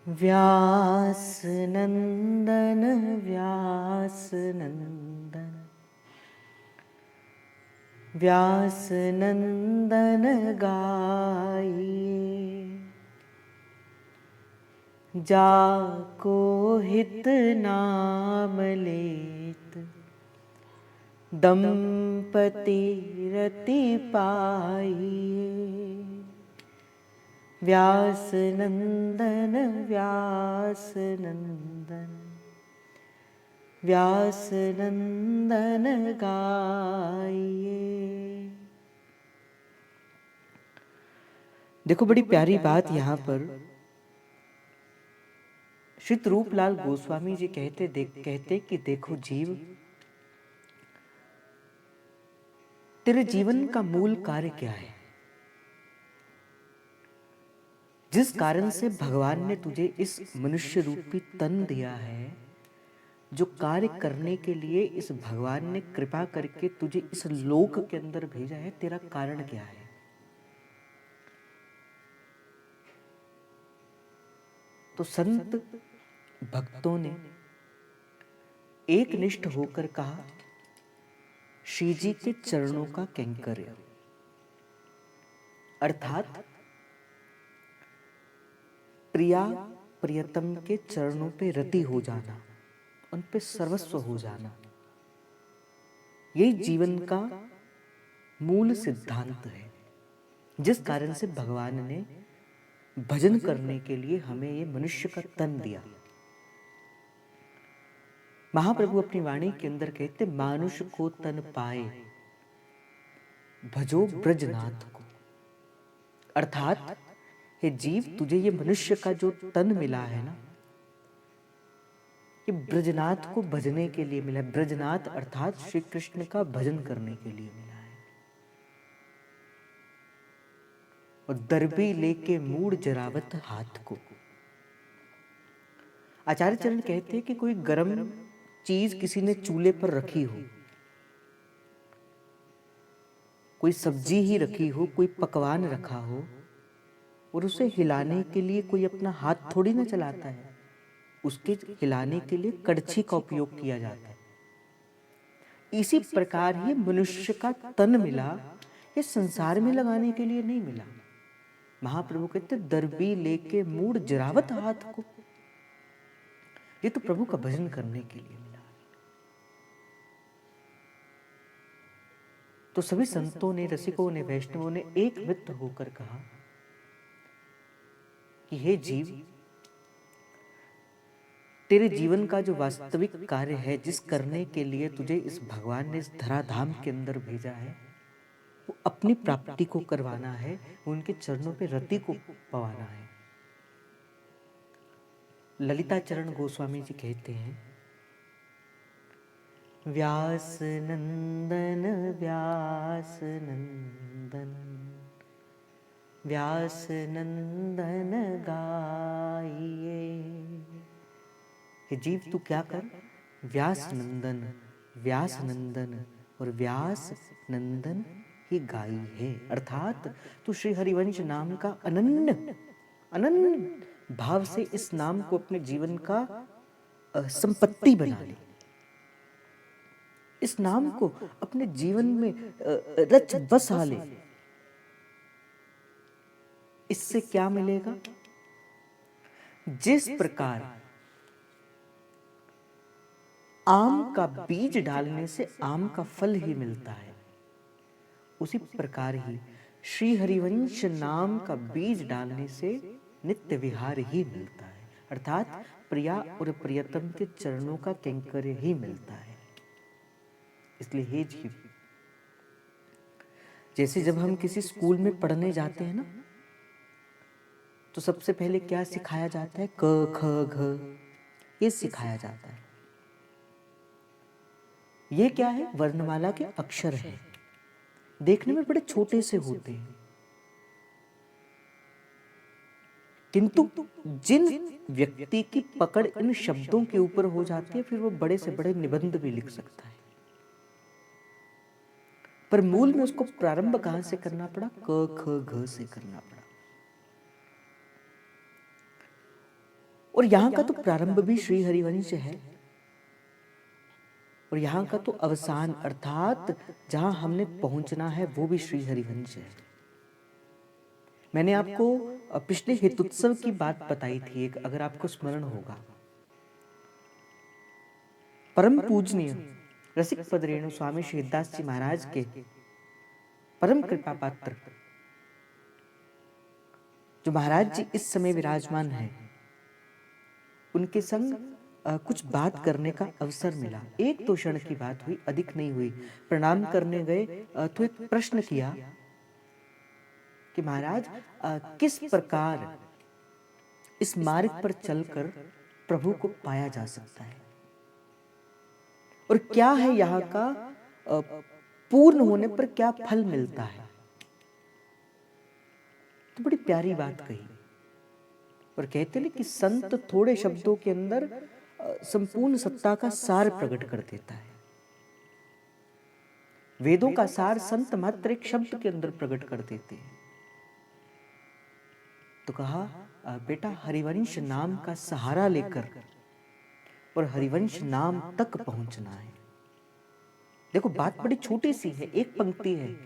व्यास नंदन व्यास नंदन व्यास नंदन गाइए, जाको हित नाम लेत दंपति रति पाइए। व्यास नंदन व्यास नंदन व्यास नंदन गाइए। देखो, बड़ी प्यारी बात यहाँ पर श्री रूपलाल गोस्वामी जी कहते कि देखो जीव, तेरे जीवन का मूल कार्य क्या है? जिस कारण से भगवान ने तुझे इस मनुष्य रूपी तन दिया है, जो कार्य करने के लिए इस भगवान ने कृपा करके तुझे इस लोक के अंदर भेजा है, तेरा कारण क्या है? तो संत भक्तों ने एक निष्ठ होकर कहा, श्री जी के चरणों का कैंकर्य, अर्थात प्रिया प्रियतम के चरणों पे रति हो जाना, उन पे सर्वस्व हो जाना, यही जीवन का मूल सिद्धांत है। जिस कारण से भगवान ने भजन करने के लिए हमें ये मनुष्य का तन दिया। महाप्रभु अपनी वाणी के अंदर कहते, मानुष को तन पाए भजो ब्रजनाथ को। अर्थात हे जीव, तुझे ये मनुष्य का जो तन मिला है ना, ये ब्रजनाथ को भजने के लिए मिला है। ब्रजनाथ अर्थात श्री कृष्ण का भजन करने के लिए मिला है। और दरबी लेके मूड जरावत हाथ को। आचार्य चरण कहते हैं कि कोई गर्म चीज किसी ने चूल्हे पर रखी हो, कोई सब्जी ही रखी हो, कोई पकवान रखा हो, और उसे हिलाने के लिए कोई अपना हाथ थोड़ी ना चलाता है। उसके हिलाने के लिए कड़छी का उपयोग किया जाता है। इसी प्रकार ही मनुष्य का तन मिला, ये संसार में लगाने के लिए नहीं मिला। महाप्रभु कहते, दरबी लेके मूड जरावत हाथ को, ये तो प्रभु का भजन करने के लिए मिला। तो सभी संतों ने, रसिकों ने, वैष्णवों ने एक मित्र होकर कहा कि हे जीव, तेरे जीवन का जो वास्तविक कार्य है, जिस करने के लिए तुझे इस भगवान ने इस धराधाम के अंदर भेजा है, वो अपनी प्राप्ति को करवाना है, उनके चरणों पे रति को पवाना है। ललिता चरण गोस्वामी जी कहते हैं, व्यास नंदन व्यास नंदन व्यास नंदन गाइए। हे जीव, तू क्या कर, व्यास नंदन और व्यास नंदन ही गाई है। अर्थात तू श्री हरिवंश नाम का अनन्य भाव से इस नाम को अपने जीवन का संपत्ति बना ले। इस नाम को अपने जीवन में रच बसा ले। इससे क्या मिलेगा? जिस प्रकार आम का बीज डालने से आम का फल ही मिलता है, उसी प्रकार ही श्री हरिवंश नाम का बीज डालने से नित्य विहार ही मिलता है। अर्थात प्रिया और प्रियतम के चरणों का कैंकर्य ही मिलता है। इसलिए हे जीव, जैसे जब हम किसी स्कूल में पढ़ने जाते हैं ना, तो सबसे पहले क्या सिखाया जाता है? क ख घ, ये सिखाया जाता है। ये क्या है? वर्णमाला के अक्षर हैं। देखने में बड़े छोटे से होते हैं, किंतु जिन व्यक्ति की पकड़ इन शब्दों के ऊपर हो जाती है, फिर वो बड़े से बड़े निबंध भी लिख सकता है। पर मूल में उसको प्रारंभ कहां से करना पड़ा? क ख घ से करना पड़ा। और यहाँ का तो प्रारंभ भी श्री हरिवंश है और यहाँ का तो अवसान अर्थात जहां हमने पहुंचना है वो भी श्री हरिवंश है। मैंने आपको पिछले हेतुत्सव की बात बताई थी एक, अगर आपको स्मरण होगा। परम पूजनीय रसिक पद रेणु स्वामी शहीदास जी महाराज के परम कृपा पात्र जो महाराज जी इस समय विराजमान हैं, उनके संग कुछ बात करने का अवसर मिला। एक दो क्षण की बात हुई, अधिक नहीं हुई। प्रणाम करने गए तो एक प्रश्न किया कि महाराज किस प्रकार इस मार्ग पर चलकर प्रभु को पाया जा सकता है और क्या है यहाँ का पूर्ण होने पर क्या फल मिलता है। तो बड़ी प्यारी बात कही और कहते हैं कि संत थोड़े शब्दों के अंदर संपूर्ण सत्ता का सार प्रकट कर देता है। वेदों का सार संत मात्र एक शब्द के अंदर प्रकट कर देते हैं। तो कहा बेटा हरिवंश नाम का सहारा लेकर और हरिवंश नाम तक पहुंचना है। देखो बात बड़ी छोटी सी है, एक पंक्ति है,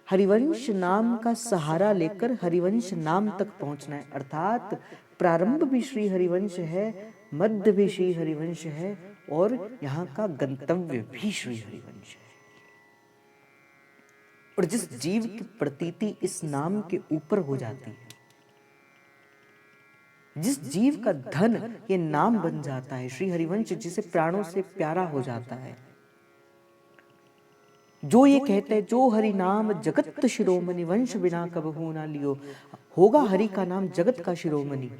हरिवंश नाम का सहारा लेकर हरिवंश नाम तक पहुंचना है। अर्थात प्रारंभ भी श्री हरिवंश है, मध्य भी श्री हरिवंश है और यहाँ का गंतव्य भी श्री हरिवंश है। और जिस जीव की प्रतीति इस नाम के ऊपर हो जाती है, जिस जीव का धन ये नाम बन जाता है, श्री हरिवंश जिसे प्राणों से प्यारा हो जाता है, जो ये कहते हैं जो हरि नाम जगत शिरोमणि वंश बिना कबहू ना लियो, होगा हरि का नाम जगत का शिरोमणि।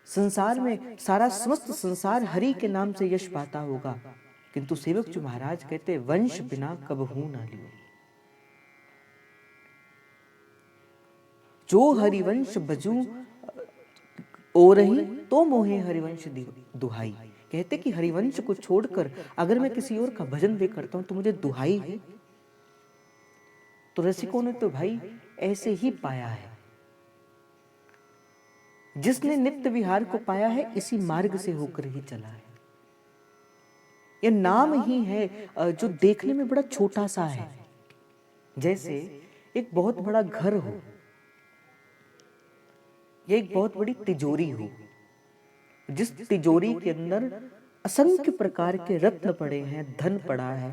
संसार में सारा समस्त संसार हरि के नाम से यश पाता होगा, किंतु सेवक जो महाराज कहते हैं वंश बिना कबहू ना लियो। जो हरिवंश बजू ओरहि तो मोहे हरिवंश दुहाई। कहते कि हरिवंश को छोड़कर अगर मैं किसी और का भजन भी करता हूं तो मुझे दुहाई है। तो रसिकों ने तो भाई ऐसे ही पाया है। जिसने नित्य विहार को पाया है इसी मार्ग से होकर ही चला है। यह नाम ही है जो देखने में बड़ा छोटा सा है, जैसे एक बहुत बड़ा घर हो या एक बहुत बड़ी तिजोरी हो, जिस तिजोरी के अंदर असंख्य प्रकार के रत्न पड़े हैं, धन पड़ा है,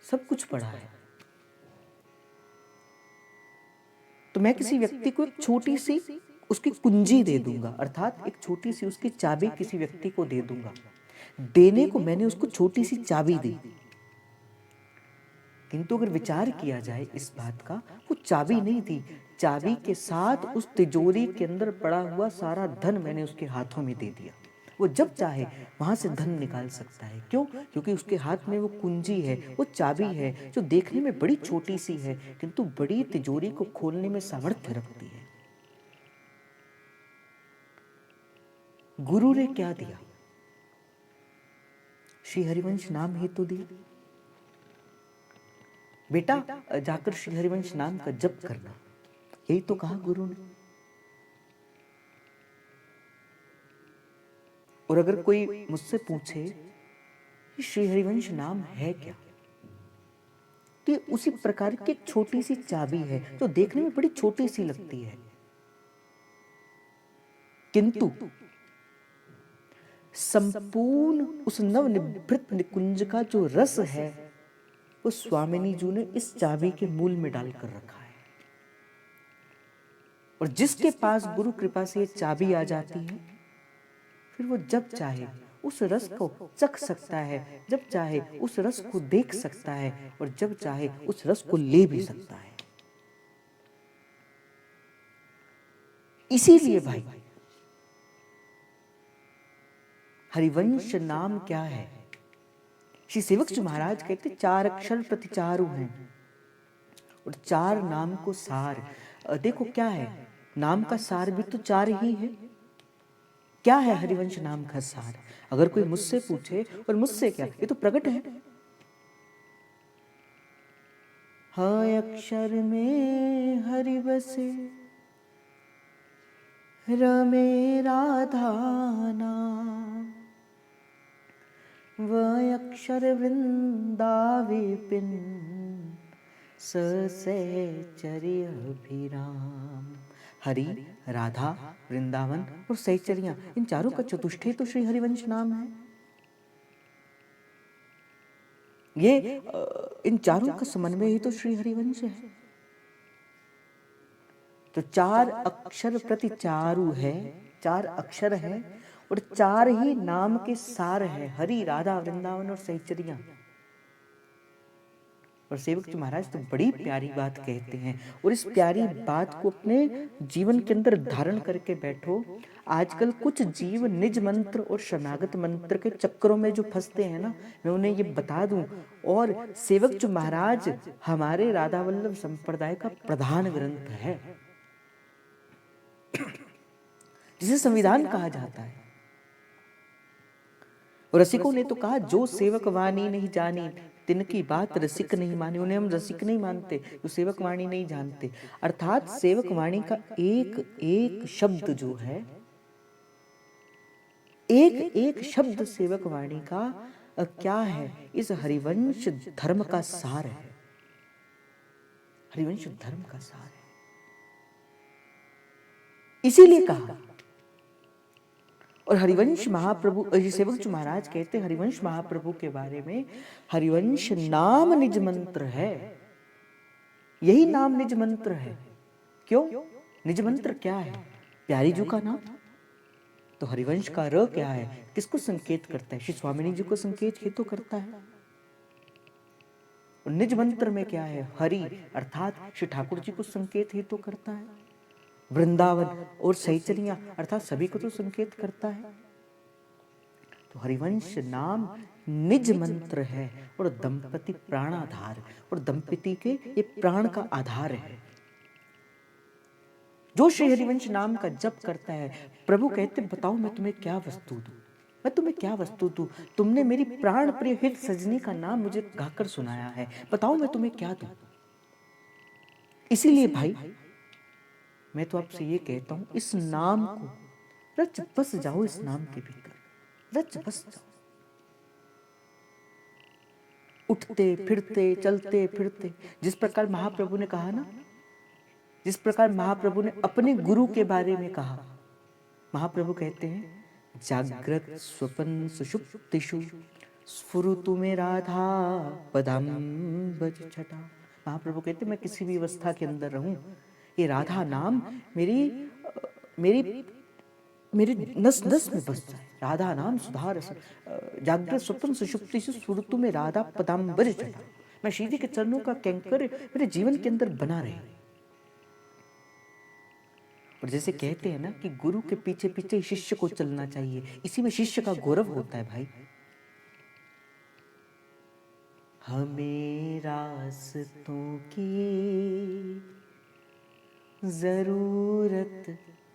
सब कुछ पड़ा है। तो मैं किसी व्यक्ति को एक छोटी सी उसकी कुंजी दे दूंगा, अर्थात एक छोटी सी उसकी चाबी किसी व्यक्ति को दे दूंगा। देने को मैंने उसको छोटी सी चाबी दी, किंतु अगर विचार किया जाए इस बात का, वो चाबी नहीं थी, चाबी के साथ उस तिजोरी के अंदर पड़ा हुआ सारा धन मैंने उसके हाथों में दे दिया। वो जब चाहे वहां से धन निकाल सकता है। क्यों? क्योंकि उसके हाथ में वो कुंजी है, वो चाबी है, जो देखने में बड़ी छोटी सी है किंतु बड़ी तिजोरी को खोलने में सामर्थ्य रखती है। गुरु ने क्या दिया? श्री हरिवंश नाम ही तो दिया। बेटा जाकर श्री हरिवंश नाम का जप करना, यही तो कहा गुरु ने। और अगर कोई मुझसे पूछे कि श्री हरिवंश नाम है क्या, तो ये उसी प्रकार की एक छोटी सी चाबी है जो देखने में बड़ी छोटी सी लगती है, किंतु संपूर्ण उस नवनिभृत निकुंज का जो रस है वो स्वामिनी जी ने इस चाबी के मूल में डालकर रखा है। और जिसके पास गुरु कृपा से ये चाबी आ जाती है, फिर वो जब चाहे उस रस को चख सकता है, जब चाहे उस रस को देख सकता है और जब चाहे उस रस को ले भी सकता है। इसीलिए भाई हरिवंश नाम क्या है? श्री सेवक जी महाराज कहते 4 अक्षर प्रतिचारु हैं और 4 नाम को सार। देखो क्या है, नाम का सार भी तो 4 ही है। क्या है हरिवंश नाम का सार? अगर कोई मुझसे पूछे, और मुझसे क्या, ये तो प्रकट है। हाँ अक्षर में हरि बसे रमे राधा नाम, वह अक्षर वृंदाविपिन, सहचर्य अभिराम। हरि, राधा, वृंदावन और सहचरियां, इन चारों का चतुष्टय तो श्री हरिवंश नाम है। ये इन चारों का समन्वय ही तो श्री हरिवंश है। तो चार अक्षर प्रति चारु है, चार अक्षर है और चार ही नाम के सार है, हरि, राधा, वृंदावन और सहचरियां। और सेवक जी महाराज तो बड़ी प्यारी बात कहते हैं, और इस प्यारी बात को अपने जीवन के अंदर धारण करके बैठो। आजकल कुछ जीव निज मंत्र और शरणागत मंत्र के चक्करों में जो फंसते हैं ना, मैं उन्हें ये बता दूं। और सेवक जी महाराज हमारे राधा वल्लभ संप्रदाय का प्रधान ग्रंथ है, जिसे संविधान कहा जाता है। और रसिकों ने तो कहा, जो सेवक वाणी नहीं जानी, तिनकी बात रसिक नहीं मानी। उन्हें हम रसिक नहीं मानते, जो सेवक वाणी नहीं जानते। अर्थात सेवक वाणी का एक एक शब्द जो है, एक एक शब्द सेवक वाणी का क्या है, इस हरिवंश धर्म का सार है। हरिवंश धर्म का सार है, इसीलिए कहा। और हरिवंश महाप्रभु, सेवक जी महाराज कहते हैं हरिवंश महाप्रभु के बारे में, हरिवंश नाम निज मंत्र है। यही नाम निज मंत्र है। क्यों? निज मंत्र क्या है? प्यारी जी का नाम। तो हरिवंश का र क्या है? किसको संकेत करता है? श्री स्वामिनी जी को संकेत ही तो करता है। और निज मंत्र में क्या है? हरि, अर्थात श्री ठाकुर जी को संकेत ही तो करता है। वृंदावन और सहचरियां, अर्थात सभी को तो संकेत करता है। तो हरिवंश नाम निज मंत्र है और दंपति प्राणाधार, और दंपति के ये प्राण का आधार है। जो श्री हरिवंश नाम का जप करता है, प्रभु कहते बताओ मैं तुम्हें क्या वस्तु दूं, मैं तुम्हें क्या वस्तु दूं। तुमने मेरी प्राण प्रिय हित सजनी का नाम मुझे गाकर सुनाया है, बताओ मैं तुम्हें क्या दूं। इसीलिए भाई मैं तो आपसे ये कहता हूं, इस नाम को रच बस जाओ, इस नाम के भीतर रच बस जाओ। उठते फिरते चलते फिरते, जिस प्रकार महाप्रभु ने कहा ना, जिस प्रकार महाप्रभु ने अपने गुरु के बारे में कहा, महाप्रभु कहते हैं जागृत स्वपन सुषुप्तिषु स्फुरतु में राधा पदाम्बज छटा। महाप्रभु कहते मैं किसी भी अवस्था के अंदर रहूं, ये राधा नाम मेरी मेरी मेरे नस नस में बस जाए। राधा नाम सुधार जागृत स्वप्न सुषुप्ति से स्फुरतु में राधा पदाम्बज छटा। मैं श्री जी के चरणों का कैंकर मेरे जीवन के अंदर बना रहे। और जैसे कहते हैं ना कि गुरु के पीछे पीछे शिष्य को चलना चाहिए, इसी में शिष्य का गौरव होता है भाई। हमें रास्तों की जरूरत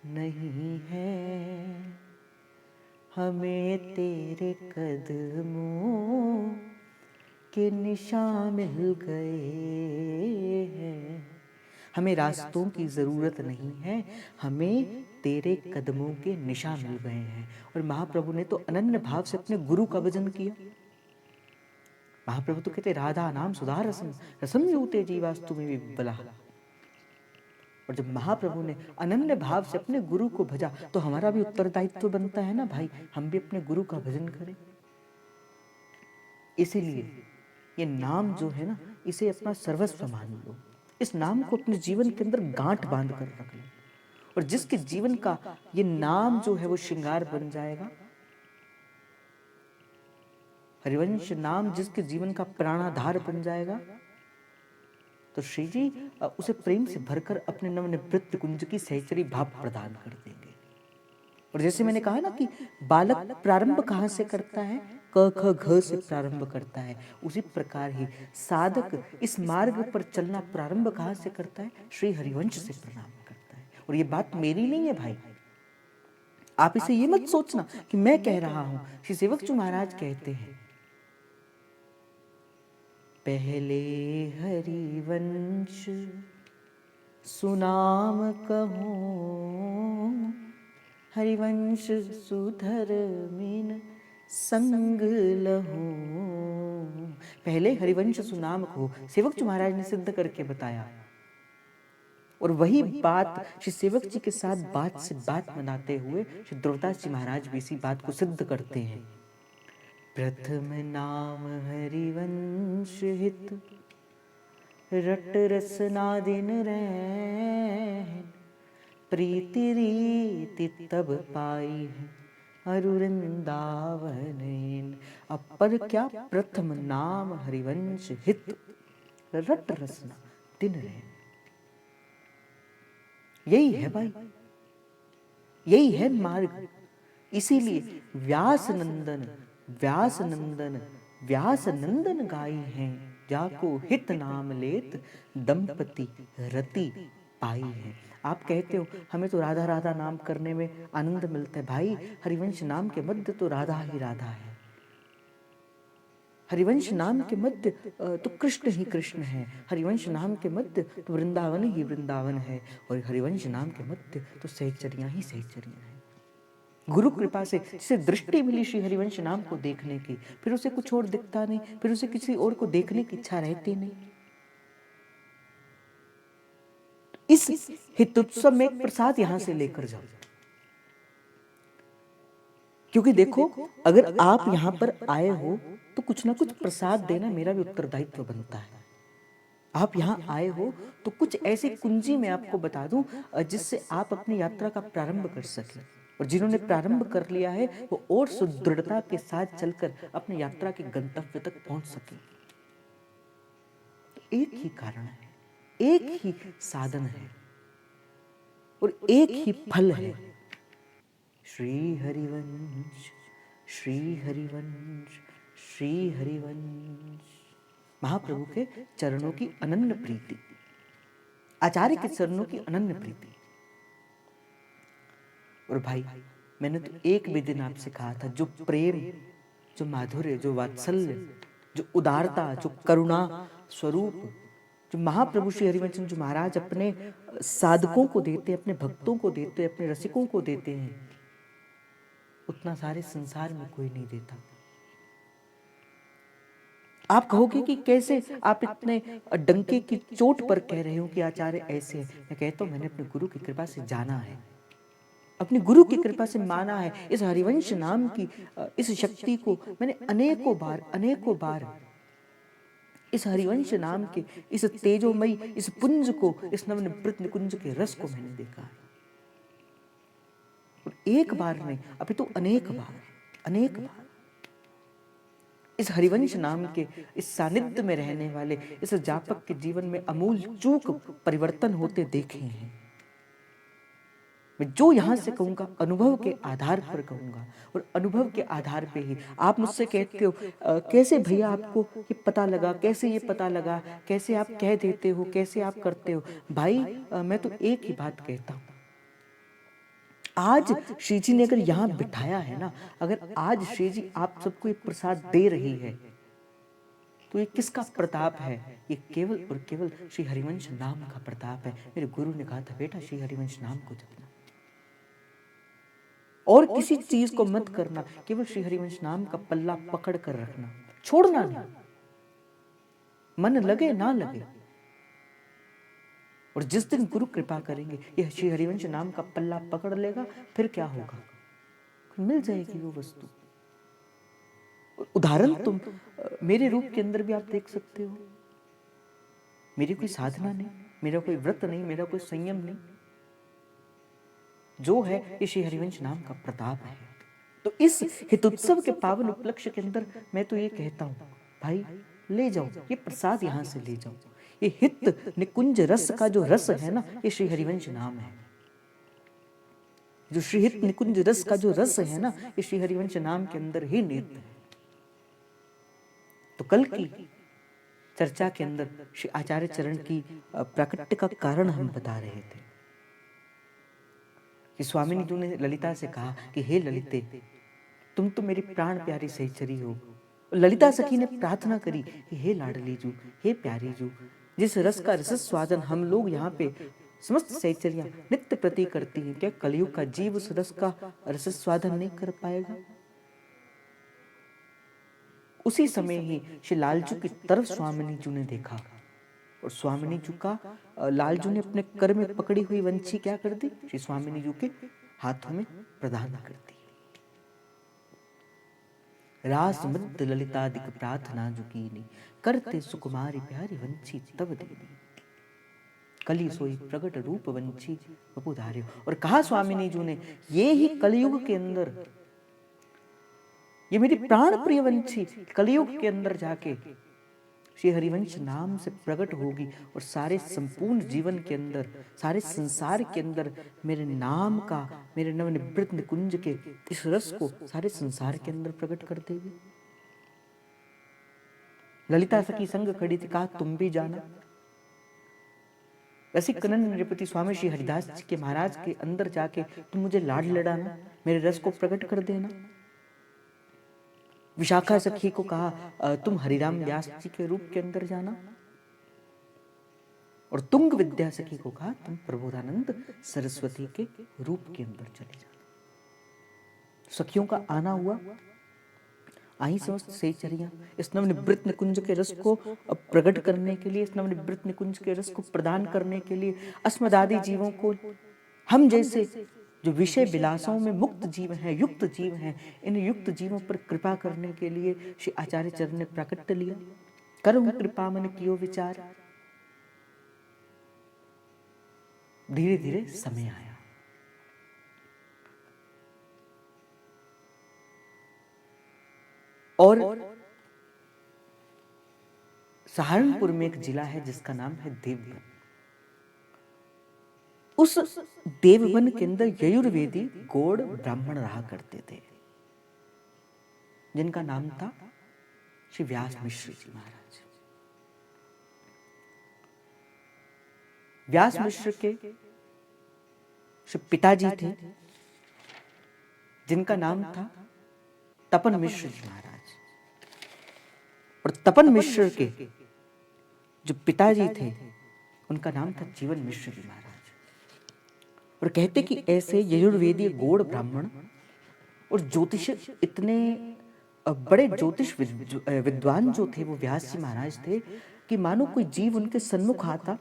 नहीं है, हमें तेरे कदमों के निशान मिल गए हैं। हमें रास्तों की जरूरत नहीं है, हमें तेरे कदमों के निशान मिल गए हैं। और महाप्रभु ने तो अनन्य भाव से अपने गुरु का भजन किया। महाप्रभु तो कहते राधा नाम सुधार रसम रसम यूते जीवास्तु में विबला। और जब महाप्रभु ने अनन्य भाव से अपने गुरु को भजा, तो हमारा भी उत्तरदायित्व बनता है ना भाई, हम भी अपने गुरु का भजन करें। इसीलिए ये नाम जो है ना, इसे अपना सर्वस्व मान लो। इस नाम को अपने जीवन के अंदर गांठ बांध कर रख लो। और जिसके जीवन का ये नाम जो है वो श्रृंगार बन जाएगा, हरिवंश नाम जिसके जीवन का प्राणाधार बन जाएगा, तो श्री जी उसे प्रेम से भरकर अपने नवनिवृत्त कुंज की सहचरी भाव प्रदान कर देंगे। और जैसे मैंने कहा ना कि बालक प्रारंभ कहां से करता है, क ख घ से प्रारंभ करता है, उसी प्रकार ही साधक इस मार्ग पर चलना प्रारंभ कहां से करता है, श्री हरिवंश से प्रारंभ करता है। और ये बात मेरी नहीं है भाई, आप इसे ये मत सोचना कि मैं कह रहा हूं, श्री सेवक जी महाराज कहते हैं पहले हरिवंश सुनाम कहूं हरिवंश सुधर मीन संग लहो। पहले हरिवंश सुनाम को सेवक जी महाराज ने सिद्ध करके बताया, और वही बात श्री सेवक जी के साथ बात से बात बनाते हुए श्री ध्रुवदास जी महाराज भी इसी बात को सिद्ध करते हैं। प्रथम नाम हरिवंश हित, रट रसना दिन रैन, प्रीति रीति तब पाई है अरुवृंदावन। अब पर क्या, प्रथम नाम हरिवंश हित, रट रसना दिन रैन। यही है भाई, यही है मार्ग। इसीलिए व्यास नंदन व्यास नंदन व्यास नंदन गाई हैं, जाको हित नाम लेत दंपति रति पाई है। आप कहते हो हमें तो राधा राधा नाम करने में आनंद मिलता है। भाई हरिवंश नाम के मध्य तो राधा ही राधा है। हरिवंश नाम के मध्य तो कृष्ण ही कृष्ण है। हरिवंश नाम के मध्य तो वृंदावन ही वृंदावन है। और हरिवंश नाम के मध्य तो सहचरियां ही सहचरियां हैं। गुरु कृपा से जिसे दृष्टि मिली श्री हरिवंश नाम को देखने की, फिर उसे कुछ और दिखता नहीं, फिर उसे किसी और को देखने की इच्छा रहती नहीं। इस हितोत्सव में एक प्रसाद यहां से लेकर जाओ, क्योंकि देखो अगर आप यहां पर आए हो तो कुछ ना कुछ प्रसाद देना मेरा भी उत्तरदायित्व बनता है। आप यहाँ आए हो तो कुछ ऐसी कुंजी मैं आपको बता दूं जिससे आप अपनी यात्रा का प्रारंभ कर सकें, और जिन्होंने प्रारंभ कर लिया है वो और सुदृढ़ता के साथ चलकर अपनी यात्रा के गंतव्य तक पहुंच सके। तो एक ही कारण है, एक ही साधन है और एक ही फल है। श्री हरिवंश श्री हरिवंश श्री हरिवंश। महाप्रभु के चरणों की अनन्य प्रीति, आचार्य के चरणों की अनन्य प्रीति। और भाई मैंने तो एक भी दिन आपसे कहा था, जो प्रेम, जो माधुर्य, जो वात्सल्य, जो उदारता, जो करुणा स्वरूप जो महाप्रभु श्री हरिवंश जी महाराज अपने साधकों को देते, अपने भक्तों को देते, अपने रसिकों को देते हैं, उतना सारे संसार में कोई नहीं देता। आप कहोगे कि कैसे आप इतने डंके की चोट पर कह रहे हो कि आचार्य ऐसे हैं। मैं कहता हूं मैंने अपने गुरु की कृपा से जाना है, अपनी गुरु की कृपा से माना है। इस हरिवंश नाम की इस शक्ति को मैंने अनेकों बार इस हरिवंश नाम के इस तेजोमयी इस पुंज को, इस नवनिवृत्त निकुंज के रस को मैंने देखा है। और एक बार नहीं, अभी तो अनेक बार इस हरिवंश नाम के इस सानिध्य में रहने वाले इस जापक के जीवन में अमूल चूक परिवर्तन होते देखे हैं। मैं जो यहां से कहूंगा अनुभव के आधार पर कहूंगा, और अनुभव के आधार पे ही आप मुझसे कहते हो कैसे भैया आपको ये पता लगा, कैसे ये पता लगा, कैसे आप कह देते हो, कैसे आप करते हो। भाई मैं तो एक ही बात कहता हूं, आज श्री जी ने अगर यहाँ बिठाया है ना, अगर आज श्री जी आप सबको ये प्रसाद दे रही है तो ये किसका प्रताप है? ये केवल और केवल श्री हरिवंश नाम का प्रताप है। मेरे गुरु ने कहा था बेटा श्री हरिवंश नाम को जपना, और किसी चीज को मत करना, केवल श्री हरिवंश नाम का पल्ला पकड़ कर रखना, छोड़ना नहीं, मन लगे ना लगे। और जिस दिन गुरु कृपा करेंगे यह श्री हरिवंश नाम का पल्ला पकड़ लेगा, फिर क्या होगा? मिल जाएगी वो वस्तु। उदाहरण तुम मेरे रूप के अंदर भी आप देख सकते हो। मेरी कोई साधना नहीं, मेरा कोई व्रत नहीं, मेरा कोई संयम नहीं, जो है ये श्री हरिवंश नाम का प्रताप है। तो इस हितोत्सव के पावन उपलक्ष्य के अंदर मैं तो ये कहता हूं भाई ले जाओ ये प्रसाद, यहां से ले जाओ। ये हित निकुंज रस का जो रस है ना, ये श्री हरिवंश नाम है। जो श्री हित निकुंज रस का जो रस है ना, ये श्री हरिवंश नाम के अंदर ही निहित है। तो कल की चर्चा के अंदर श्री आचार्य चरण की प्राकट्य का कारण हम बता रहे थे कि स्वामिनी जी ने ललिता से कहा कि हे ललिते, तुम तो मेरी प्राण प्यारी सहचरी हो। ललिता सखी ने प्रार्थना करी कि हे लाडली जू, हे प्यारी जू, जिस रस का रस स्वादन हम लोग यहाँ पे समस्त सहचरियां नित्य प्रति करती हैं। क्या कलयुग का जीव उस रस का रस स्वादन नहीं कर पाएगा? उसी समय ही श्री लालजू की तरफ स्वामिनी जी ने देखा और स्वामिनी जी का लालजू ने अपने कर में पकड़ी हुई वंशी क्या कर दी? श्री स्वामिनी जी के हाथों में प्रदान कर दी। रास मध्य ललितादिक प्रार्थना जुकीनी, करते सुकुमारी प्यारी वंशी तब दीनी। कली सोई प्रगट रूप वंशी वपुधार्यो। और कहा स्वामिनी जी ने, ये ही कलयुग के अंदर, ये मेरी प्राण प्रिय वंशी कलयुग के अंदर जाके श्री हरिवंश नाम से प्रकट होगी और सारे संपूर्ण जीवन के अंदर, सारे संसार के अंदर मेरे नाम का, मेरे नवनिवृत्त निकुंज के इस रस को सारे संसार के अंदर प्रकट कर देगी। ललिता सखी संग खड़ी थी, कहा तुम भी जाना। वैसे कनन नृपति स्वामी श्री हरिदास जी के महाराज के अंदर जाके तुम मुझे लाड लड़ाना, मेरे रस को प्रकट कर देना। विशाखा सखी को कहा तुम हरिराम व्यास जी के रूप के अंदर जाना। और तुंग विद्या सखी को कहा तुम प्रबोधानंद सरस्वती के रूप के अंदर चले जाना। सखियों का आना हुआ। आई समस्त सहचरियां इस नवनिवृत्त निकुंज के रस को प्रकट करने के लिए, इस नवनिवृत्त निकुंज के रस को प्रदान करने के लिए अस्मदादि जीवों को, हम जैसे जो विषय विलासों में मुक्त जीव हैं, युक्त जीव हैं, इन युक्त जीवों पर कृपा करने के लिए श्री आचार्य चरण ने प्रकट लिया। करूं कृपा मन कियो विचार। धीरे धीरे समय आया। और सहारनपुर में एक जिला है जिसका नाम है देववन। उस देववन के अंदर यजुर्वेदी गौड़ ब्राह्मण रहा करते थे, जिनका नाम था श्री व्यास मिश्र जी महाराज। व्यास मिश्र के श्री पिताजी थे, जिनका नाम था तपन मिश्र जी महाराज। और तपन मिश्र के जो पिताजी थे, उनका नाम था जीवन मिश्र जी महाराज। और कहते कि ऐसे यजुर्वेदीय गौड़ ब्राह्मण और ज्योतिष, इतने बड़े ज्योतिष विद्वान जो थे वो व्यास जी महाराज थे कि मानो कोई जीव उनके सन्मुख आता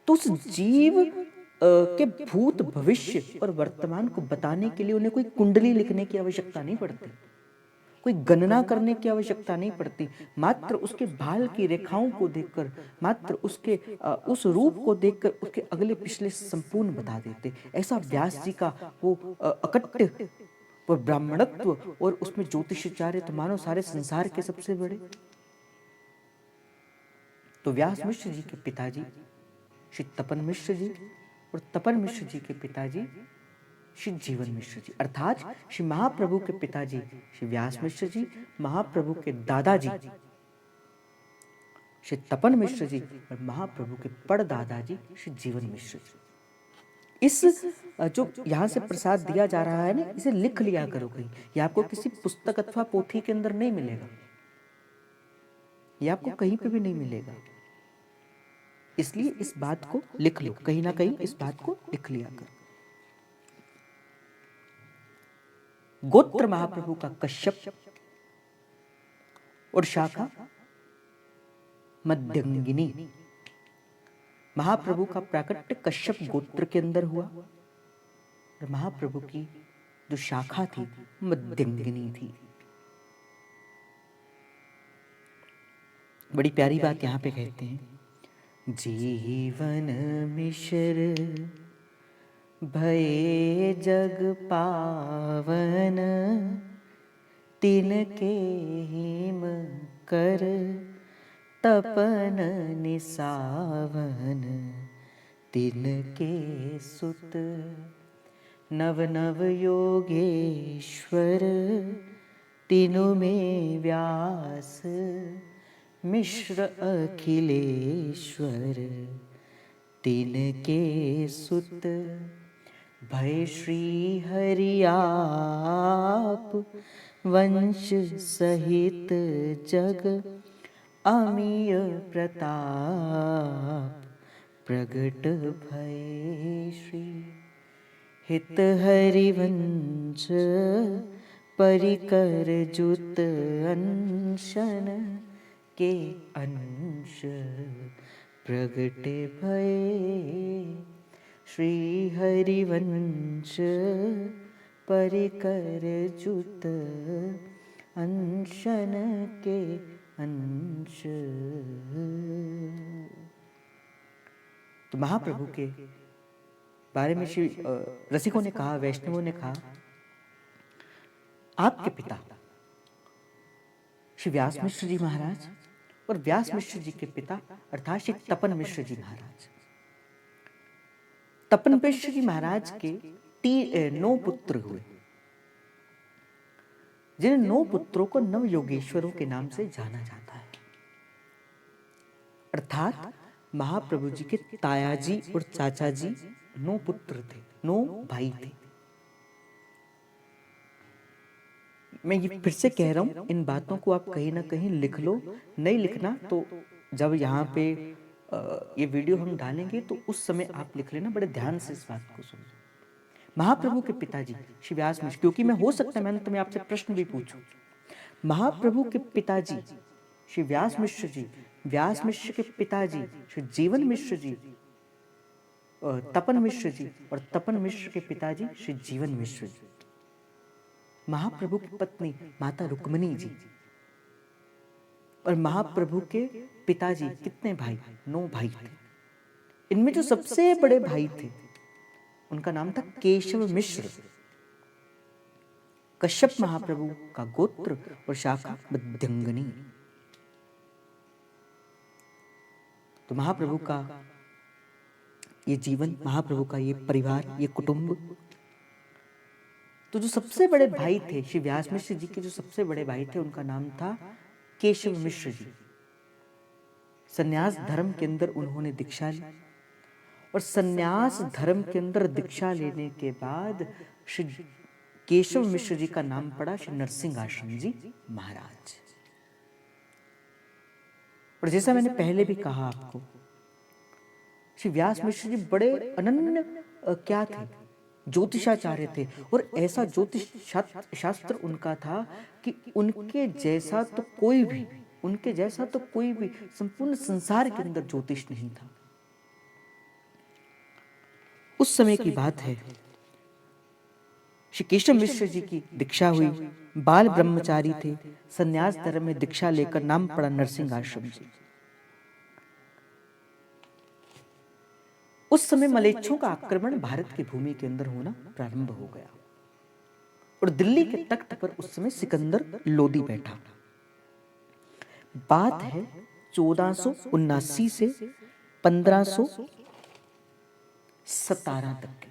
तो उस जीव के भूत भविष्य और वर्तमान को बताने के लिए उन्हें कोई कुंडली लिखने की आवश्यकता नहीं पड़ती, कोई गणना करने की आवश्यकता नहीं पड़ती। मात्र उसके बाल की रेखाओं को देखकर, मात्र उसके उस रूप को देखकर उसके अगले पिछले संपूर्ण बता देते। ऐसा व्यास जी का वो अकट्य वो ब्राह्मणत्व और उसमें ज्योतिषाचार्य तो मानो सारे संसार के सबसे बड़े। तो व्यास मिश्र जी के पिताजी श्री तपन मिश्र जी और तपन मिश्र जी के पिताजी श्री जीवन मिश्र जी, अर्थात श्री महाप्रभु के पिताजी श्री व्यास मिश्र जी, महाप्रभु के दादाजी श्री तपन मिश्र जी और महाप्रभु के परदादाजी श्री जीवन मिश्र जी। इस जो यहाँ से प्रसाद दिया जा रहा है ना, इसे लिख लिया करो कहीं। ये आपको किसी पुस्तक अथवा पोथी के अंदर नहीं मिलेगा, ये आपको कहीं पे भी नहीं मिलेगा। इसलिए इस बात को लिख लो, कहीं ना कहीं इस बात को लिख लिया करो। गोत्र महाप्रभु का कश्यप और शाखा मध्यंगिनी। महाप्रभु का प्राकट्य कश्यप गोत्र के अंदर हुआ और महाप्रभु की जो शाखा थी मध्यंगिनी थी। बड़ी प्यारी बात यहाँ पे कहते हैं, जीवन मिश्र भये जग पावन, तिनके हिम कर तपन निसावन, तिनके सुत नव नव योगेश्वर, तीनों में व्यास मिश्र अखिलेश्वर, तिनके सुत भय श्री हरि आप, वंश सहित जग अमीय प्रताप, प्रगट भये श्री हित हरिवंश परिकर जुत अंशन के अंश प्रगट भये श्री हरिवंश परिकर जुत अंशन के अंश। तो महाप्रभु के बारे में श्री रसिकों ने कहा, वैष्णवों ने कहा, आपके पिता श्री व्यास मिश्र जी महाराज और व्यास मिश्र जी के पिता अर्थात श्री तपन मिश्र जी महाराज, तपन मिश्र जी महाराज के 9 पुत्र हुए, जिन 9 पुत्रों को नव योगेश्वरों के नाम से जाना जाता है। अर्थात महाप्रभु जी के ताया जी और चाचा जी 9 पुत्र थे, 9 भाई थे। मैं ये फिर से कह रहा हूं, इन बातों को आप कहीं ना कहीं लिख लो, नहीं लिखना तो जब यहाँ पे ये वीडियो हम डालेंगे तो उस समय आप लिख लेना, बड़े ध्यान से इस बात को सुनो। महाप्रभु के पिताजी श्री व्यास मिश्र, क्योंकि मैं हो सकता है मैंने तुम्हें आपसे प्रश्न भी पूछूं, महाप्रभु के पिताजी श्री व्यास मिश्र जी, व्यास मिश्र के पिताजी श्री जीवन मिश्र जी, तपन मिश्र जी, और तपन मिश्र के पिताजी श्री जीवन मिश्र जी। महाप्रभु की पत्नी माता रुक्मिणी जी, और महाप्रभु के पिताजी कितने भाई? 9 भाई थे। इनमें जो सबसे बड़े भाई थे उनका नाम था केशव मिश्र। कश्यप महाप्रभु का गोत्र और शाखा मध्यंगनी। तो महाप्रभु का ये जीवन, महाप्रभु का ये परिवार, ये कुटुंब, तो जो सबसे बड़े भाई थे श्री व्यास मिश्र जी के, जो सबसे बड़े भाई थे उनका नाम था केशव मिश्र जी। सन्यास धर्म के अंदर उन्होंने दीक्षा ली, और सन्यास धर्म के अंदर दीक्षा लेने के बाद श्री केशव मिश्र जी का नाम पड़ा श्री नरसिंह आश्रम जी महाराज। और जैसा मैंने पहले भी कहा आपको, श्री व्यास मिश्र जी बड़े अनन्य क्या थे? ज्योतिषाचार्य थे। और ऐसा ज्योतिष शास्त्र उनका था कि उनके जैसा तो कोई भी, उनके जैसा तो कोई भी संपूर्ण संसार के अंदर ज्योतिष नहीं था। उस समय की बात है, श्री केशव मिश्र जी की दीक्षा हुई, बाल ब्रह्मचारी थे, सन्यास धर्म में दीक्षा लेकर नाम पड़ा नरसिंह आश्रम जी। उस समय मलेच्छों का आक्रमण भारत की भूमि के अंदर होना प्रारंभ हो गया, और दिल्ली के तख्त पर उस समय सिकंदर लोदी बैठा। बात है 1479 से 1517 तक की।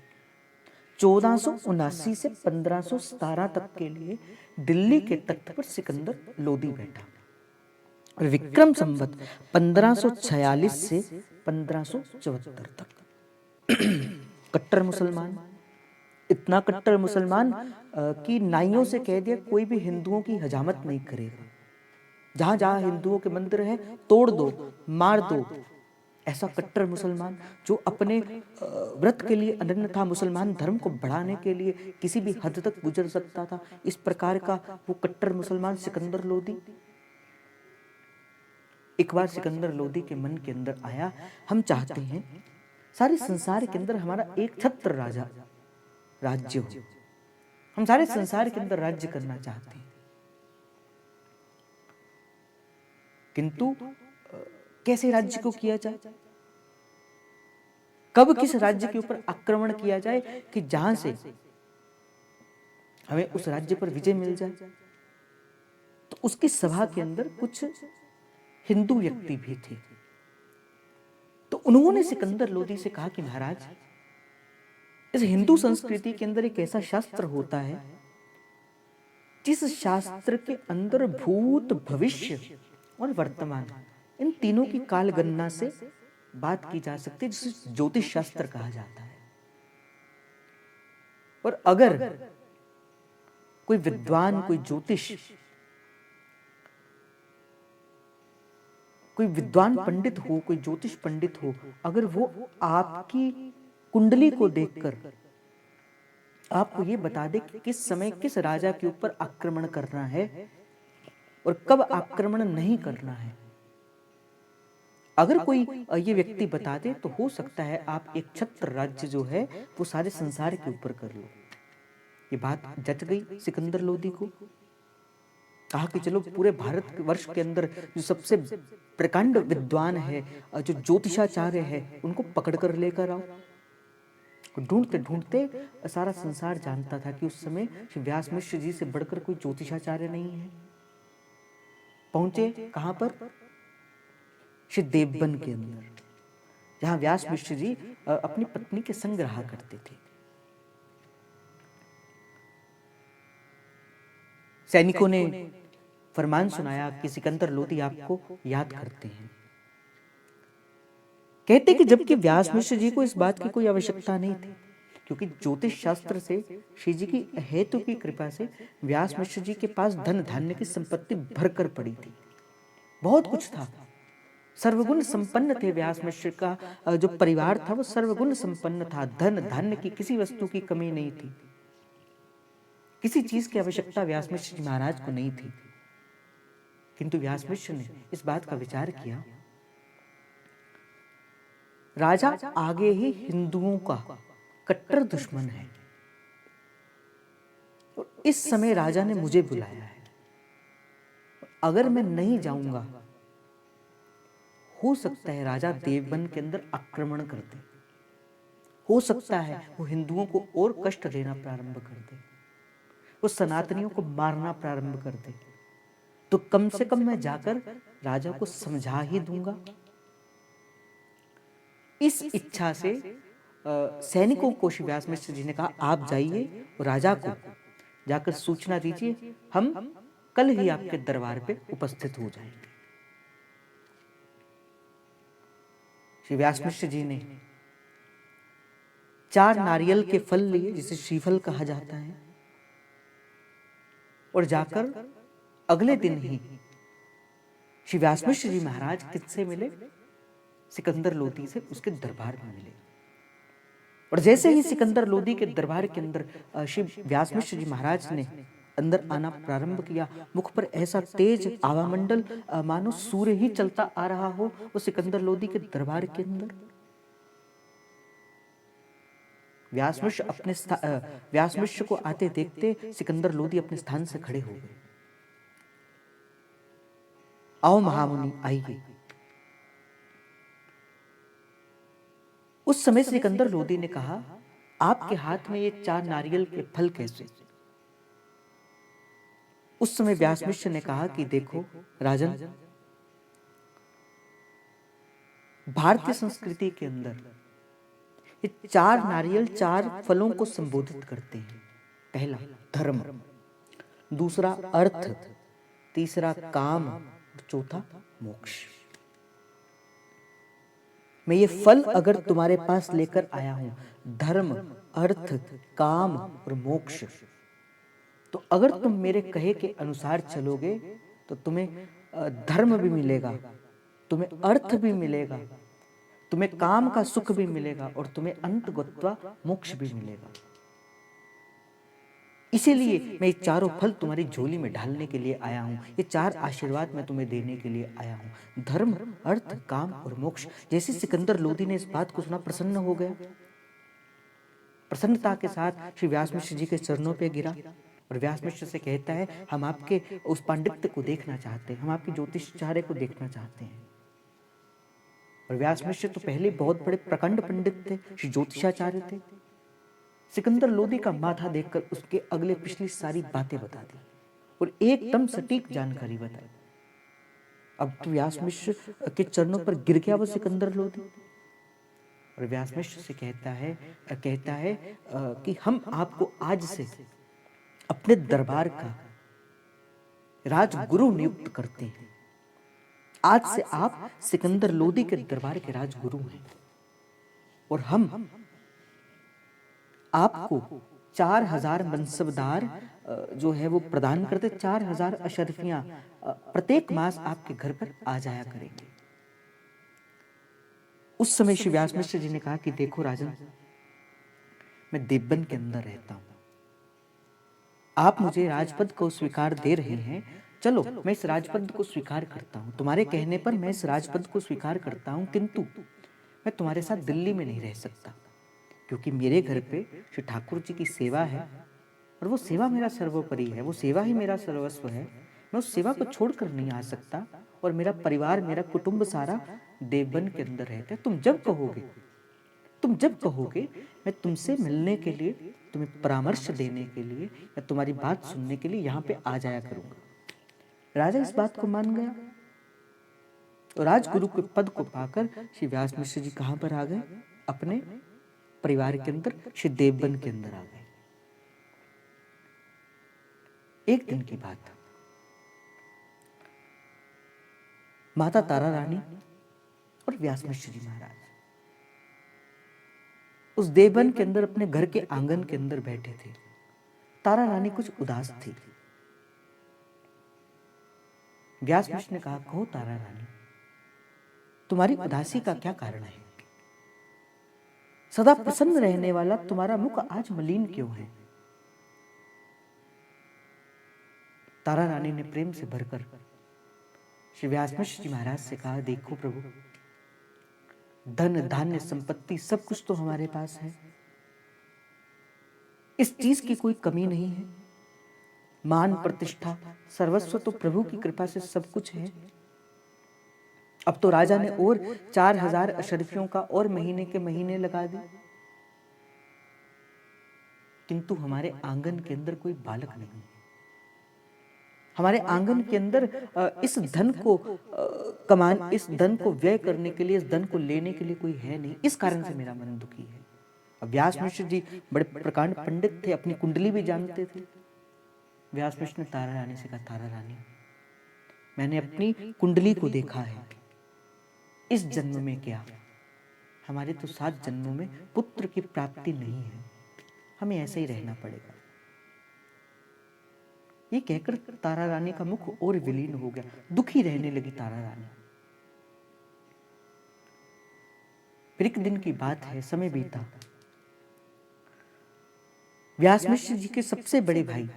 1479 से 1517 तक के लिए दिल्ली के तख्त पर सिकंदर लोदी बैठा, और विक्रम संवत 1546 से 1574 तक कट्टर मुसलमान, इतना कट्टर मुसलमान कि नाइयों से कह दिया कोई भी हिंदुओं की हजामत नहीं करेगा, जहां जहां हिंदुओं के मंदिर है तोड़ दो, मार दो। ऐसा कट्टर मुसलमान जो अपने व्रत के लिए अनन्य था, मुसलमान धर्म को बढ़ाने के लिए किसी भी हद तक गुजर सकता था, इस प्रकार का वो कट्टर मुसलमान सिकंदर लोदी। एक बार सिकंदर लोदी के मन के अंदर आया, हम चाहते हैं सारे संसार के अंदर हमारा एक छत्र राजा राज्य हो, हम सारे संसार के अंदर राज्य करना चाहते हैं, किंतु कैसे राज्य को किया जाए, कब किस राज्य के ऊपर आक्रमण किया जाए कि जहां से हमें उस राज्य पर विजय मिल जाए। तो उसकी सभा के अंदर कुछ हिंदू व्यक्ति भी थे। तो उन्होंने सिकंदर लोदी से कहा कि महाराज, इस हिंदू संस्कृति के अंदर एक ऐसा शास्त्र होता है जिस शास्त्र के अंदर भूत, भविष्य और वर्तमान, इन तीनों की काल गणना से बात की जा सकती है, जिसे ज्योतिष शास्त्र कहा जाता है। और अगर कोई विद्वान, कोई ज्योतिष, कोई विद्वान पंडित हो, कोई ज्योतिष पंडित हो, अगर वो आपकी कुंडली को देखकर आपको ये बता दे कि किस समय किस राजा के ऊपर आक्रमण करना है और कब आक्रमण नहीं करना है, अगर कोई ये व्यक्ति बता दे तो हो सकता है आप एक छत्र राज्य जो है वो सारे संसार के ऊपर कर लो। ये बात जच गई सिकंदर लोदी को। कहा कि चलो पूरे भारत वर्ष के अंदर जो सबसे प्रकांड विद्वान है, जो ज्योतिषाचार्य है, उनको पकड़ कर लेकर आओ। ढूंढते ढूंढते सारा संसार जानता था कि उस समय व्यास मिश्र जी से बढ़कर कोई ज्योतिषाचार्य नहीं है। पहुंचे कहां पर? श्री देवबन के अंदर, जहां व्यास मिश्र जी अपनी पत्नी के संग रहा करते थे। सैनिकों ने फरमान सुनाया कि सिकंदर लोदी आपको याद करते हैं। कहते कि जबकि व्यास मिश्र जी को इस बात की कोई आवश्यकता नहीं थी, क्योंकि ज्योतिष शास्त्र से श्री जी की हेतु की कृपा से व्यास मिश्र जी के पास धन धान्य की संपत्ति भरकर पड़ी थी, बहुत कुछ था, सर्वगुण संपन्न थे। व्यास मिश्र का जो परिवार था वो सर्वगुण संपन्न था, धन धान्य की किसी वस्तु की कमी नहीं थी, किसी चीज की आवश्यकता व्यास मिश्र जी महाराज को नहीं थी। किंतु व्यास मिश्र ने इस बात का विचार किया, राजा आगे ही हिंदुओं का कट्टर दुश्मन है और इस समय राजा ने मुझे बुलाया है, अगर मैं नहीं जाऊंगा हो सकता है राजा देवबन के अंदर आक्रमण कर दे, हो सकता है वो हिंदुओं को और कष्ट देना प्रारंभ कर दे, वो सनातनियों को मारना प्रारंभ कर दे, तो कम से कम मैं जाकर राजा को समझा ही दूंगा। इस इच्छा से सैनिकों को श्री व्यास मिश्र जी ने कहा, आप जाइए और राजा को जाकर सूचना दीजिए, हम कल ही आपके दरबार पे उपस्थित हो जाएंगे। श्री व्यास मिश्र जी ने 4 नारियल के फल लिए, जिसे श्रीफल कहा जाता है, और जाकर अगले दिन ही श्री व्यास मिश्र जी महाराज किससे मिले? सिकंदर लोदी से, उसके दरबार में मिले। और जैसे ही सिकंदर लोदी के दरबार के अंदर श्री व्यास मिश्र जी महाराज ने अंदर आना प्रारंभ किया, मुख पर ऐसा तेज आवामंडल मानो सूर्य ही चलता आ रहा हो, वो सिकंदर लोदी के दरबार के अंदर। व्यास मिश्र को आते देखते सिकंदर लोदी अपने स्थान से खड़े हो गए। आओ महामुनि आइए। उस समय सिकंदर लोदी ने कहा, आपके हाथ में ये 4 नारियल के फल कैसे? उस समय व्यास मिश्र ने कहा कि देखो राजन, भारतीय संस्कृति के अंदर ये 4 नारियल 4 फलों को संबोधित करते हैं। पहला धर्म, दूसरा अर्थ, तीसरा काम और चौथा मोक्ष। मैं ये फल अगर तुम्हारे पास लेकर आया हूं, धर्म, अर्थ, काम और मोक्ष, तो अगर तुम मेरे कहे के अनुसार चलोगे तो तुम्हें धर्म भी मिलेगा, तुम्हें अर्थ भी मिलेगा, तुम्हें काम का सुख भी मिलेगा और तुम्हें अंत गत्वा मोक्ष भी मिलेगा। इसीलिए मैं ये चारों फल तुम्हारी झोली में डालने के लिए आया हूं, ये 4 आशीर्वाद मैं तुम्हें देने के लिए आया हूं, धर्म, अर्थ, काम और मोक्ष। जैसे सिकंदर लोदी ने इस बात को सुना, प्रसन्न हो गया, प्रसन्नता के साथ श्री व्यास मिश्र जी के चरणों पे गिरा और व्यास मिश्र से कहता है, हम आपके उस पांडित्य को देखना चाहते हैं, हम आपके ज्योतिषाचार्य को देखना चाहते हैं। और व्यास मिश्र तो पहले बहुत बड़े प्रकांड पंडित थे, श्री ज्योतिषाचार्य थे। सिकंदर लोदी का माथा देखकर उसके अगले पिछली सारी बातें बता दी और एकदम सटीक जानकारी बताई। अब तो व्यास मिश्र के चरणों पर गिर गया वो सिकंदर लोदी और व्यास मिश्र से कहता है कि हम आपको आज से अपने दरबार का राजगुरु नियुक्त करते हैं। आज से आप सिकंदर लोदी के दरबार के राजगुरु हैं और हम आपको 4000 मनसबदार जो है वो प्रदान करते, 4000 अशरफियां प्रत्येक मास आपके घर पर आ जाया करेंगे। उस समय श्री व्यास मिश्र जी ने कहा कि देखो राजन, मैं देवबन के अंदर रहता हूं, आप मुझे राजपद को स्वीकार दे रहे हैं, चलो मैं इस राजपद को स्वीकार करता हूं, तुम्हारे कहने पर मैं इस राजपद को स्वीकार करता हूं, किंतु मैं तुम्हारे साथ दिल्ली में नहीं रह सकता, क्योंकि मेरे घर पे श्री ठाकुर जी की सेवा है और वो सेवा मेरा सर्वोपरि है, वो सेवा ही मेरा सर्वस्व है। मैं उस सेवा को छोड़कर नहीं आ सकता और मेरा परिवार, मेरा कुटुंब सारा देवबन के अंदर रहता है। तुम जब कहोगे मैं तुमसे मिलने के लिए, तुम्हें परामर्श देने के लिए या तुम्हारी बात सुनने के लिए यहाँ पे आ जाया करूंगा। राजा इस बात को मान गया और राजगुरु के पद को पाकर श्री व्यास मिश्र जी कहाँ पर आ गए? अपने परिवार के अंदर, श्री देवबन के अंदर आ गए। एक दिन की बात, माता तारा रानी और व्यास मिश्र जी महाराज उस देवबन के अंदर अपने घर के आंगन के अंदर बैठे थे। तारा रानी कुछ उदास थी। व्यास मिश्र ने कहा, कहो तारा रानी, तुम्हारी उदासी का क्या कारण है? सदा प्रसन्न रहने वाला तुम्हारा मुख आज मलिन क्यों है? तारा रानी ने प्रेम से भरकर श्री व्यास मिश्र जी महाराज से कहा, देखो प्रभु, धन धान्य संपत्ति सब कुछ तो हमारे पास है, इस चीज की कोई कमी नहीं है। मान प्रतिष्ठा सर्वस्व तो प्रभु की कृपा से सब कुछ है। अब तो राजा ने और 4000 अशर्फियों का और महीने के महीने लगा दी, किंतु हमारे आंगन के अंदर कोई बालक नहीं है। हमारे आंगन के अंदर इस धन को व्यय करने के लिए, इस धन को लेने के लिए कोई है नहीं। इस कारण से मेरा मन दुखी है। अब व्यास मिश्र जी बड़े प्रकांड पंडित थे, अपनी कुंडली भी जानते थे। व्यास मिश्र ने तारा रानी से कहा, तारा रानी, मैंने अपनी कुंडली को देखा है, इस जन्म में क्या, हमारे तो 7 जन्मों में पुत्र की प्राप्ति नहीं है, हमें ऐसे ही रहना पड़ेगा। ये कहकर तारा रानी का मुख और विलीन हो गया, दुखी रहने लगी तारा रानी। फिर एक दिन की बात है, समय बीता। व्यास मिश्र जी के सबसे बड़े भाई,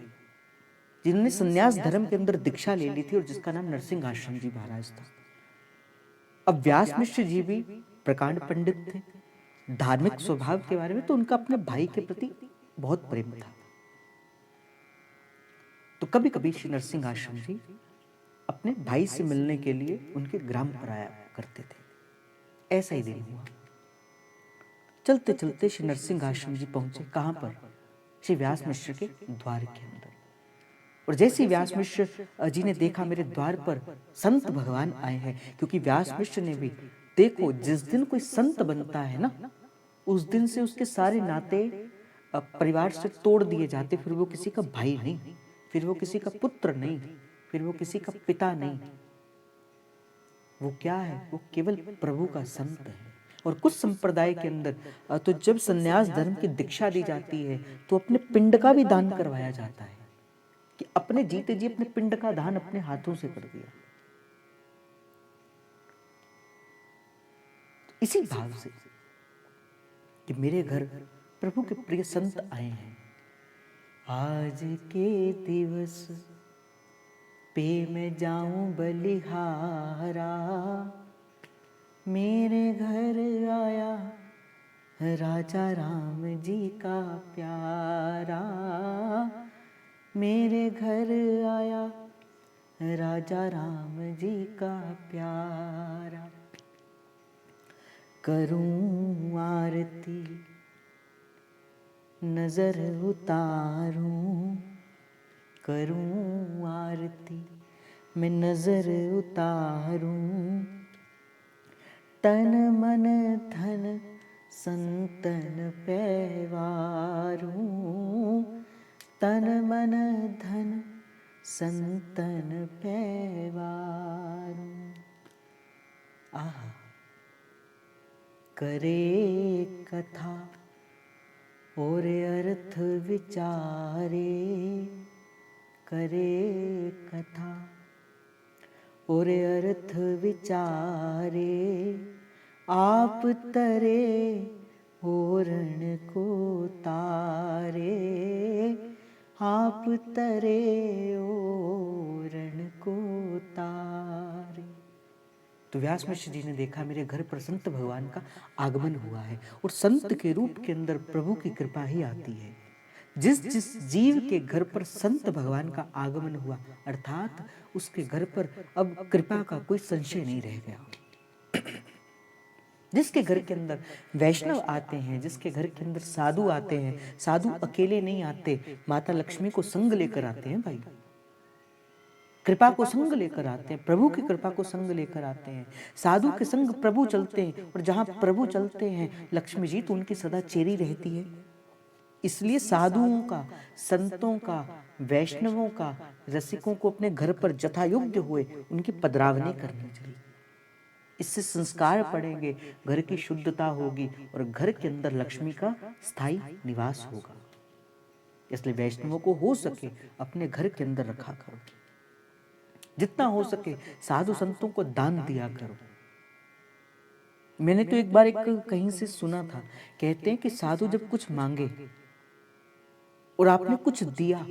जिन्होंने संन्यास धर्म के अंदर दीक्षा ले ली थी और जिसका नाम नरसिंह आश्रम जी महाराज था, अब व्यास मिश्र जी भी प्रकांड पंडित थे, धार्मिक स्वभाव के बारे में तो उनका अपने भाई के प्रति बहुत प्रेम था। तो कभी कभी श्री नरसिंह आश्रम जी अपने भाई से मिलने के लिए उनके ग्राम पर आया करते थे। ऐसा ही दिन हुआ। चलते चलते श्री नरसिंह आश्रम जी पहुंचे, कहां पर? श्री व्यास मिश्र के द्वार के अंदर। और जैसे व्यास मिश्र जी ने देखा, मेरे द्वार पर संत भगवान आए हैं, क्योंकि व्यास मिश्र ने भी, देखो, जिस दिन कोई संत बनता है ना, उस दिन से उसके सारे नाते परिवार से तोड़ दिए जाते। फिर वो किसी का भाई नहीं, फिर वो किसी का पुत्र नहीं, फिर वो किसी का पिता नहीं। वो क्या है? वो केवल प्रभु का संत है। और कुछ संप्रदाय के अंदर तो जब संन्यास धर्म की दीक्षा दी जाती है तो अपने पिंड का भी दान करवाया जाता है, कि अपने जीते जी अपने पिंड का दान अपने हाथों से कर दिया। तो इसी भाव से कि मेरे घर प्रभु के प्रिय संत आए हैं, आज के दिवस पे मैं जाऊं बलिहारा, मेरे घर आया राजा राम जी का प्यारा, मेरे घर आया राजा राम जी का प्यारा। करूं आरती नजर उतारूं, करूं आरती मैं नजर उतारूं, तन मन धन संतन पैवारूं, तन मन धन संतन पैवारूं। आहा, करे कथा और अर्थ विचारे, करे कथा और अर्थ विचारे, आप तरे ओरण को तारे, आप तरे ओरण को तारे। तो व्यास मिश्र जी ने देखा मेरे घर पर संत भगवान का आगमन हुआ है, और संत के रूप के अंदर प्रभु की कृपा ही आती है। जिस जिस जीव के घर पर संत भगवान का आगमन हुआ, अर्थात उसके घर पर अब कृपा का कोई संशय नहीं रह गया। जिसके घर के अंदर वैष्णव आते हैं, जिसके घर के अंदर साधु आते हैं, साधु अकेले नहीं आते, माता लक्ष्मी को संग लेकर आते हैं भाई, कृपा को संग लेकर आते हैं, प्रभु की कृपा को संग लेकर आते हैं। साधु के संग प्रभु चलते हैं, और जहां प्रभु चलते हैं लक्ष्मी जी तो उनकी सदा चेरी रहती है। इसलिए साधुओं का, संतों का, वैष्णवों का, रसिकों को अपने घर पर जथा योग्य हुए उनकी पधरावनी करनी चाहिए। इससे संस्कार पड़ेंगे, घर की शुद्धता होगी, और घर के अंदर लक्ष्मी का स्थायी निवास होगा। इसलिए वैष्णवों को हो सके अपने घर के अंदर रखा करो, जितना हो सके साधु संतों को दान दिया करो। मैंने तो एक बार कहीं से सुना था, कहते हैं कि साधु जब कुछ मांगे और आपने कुछ दिया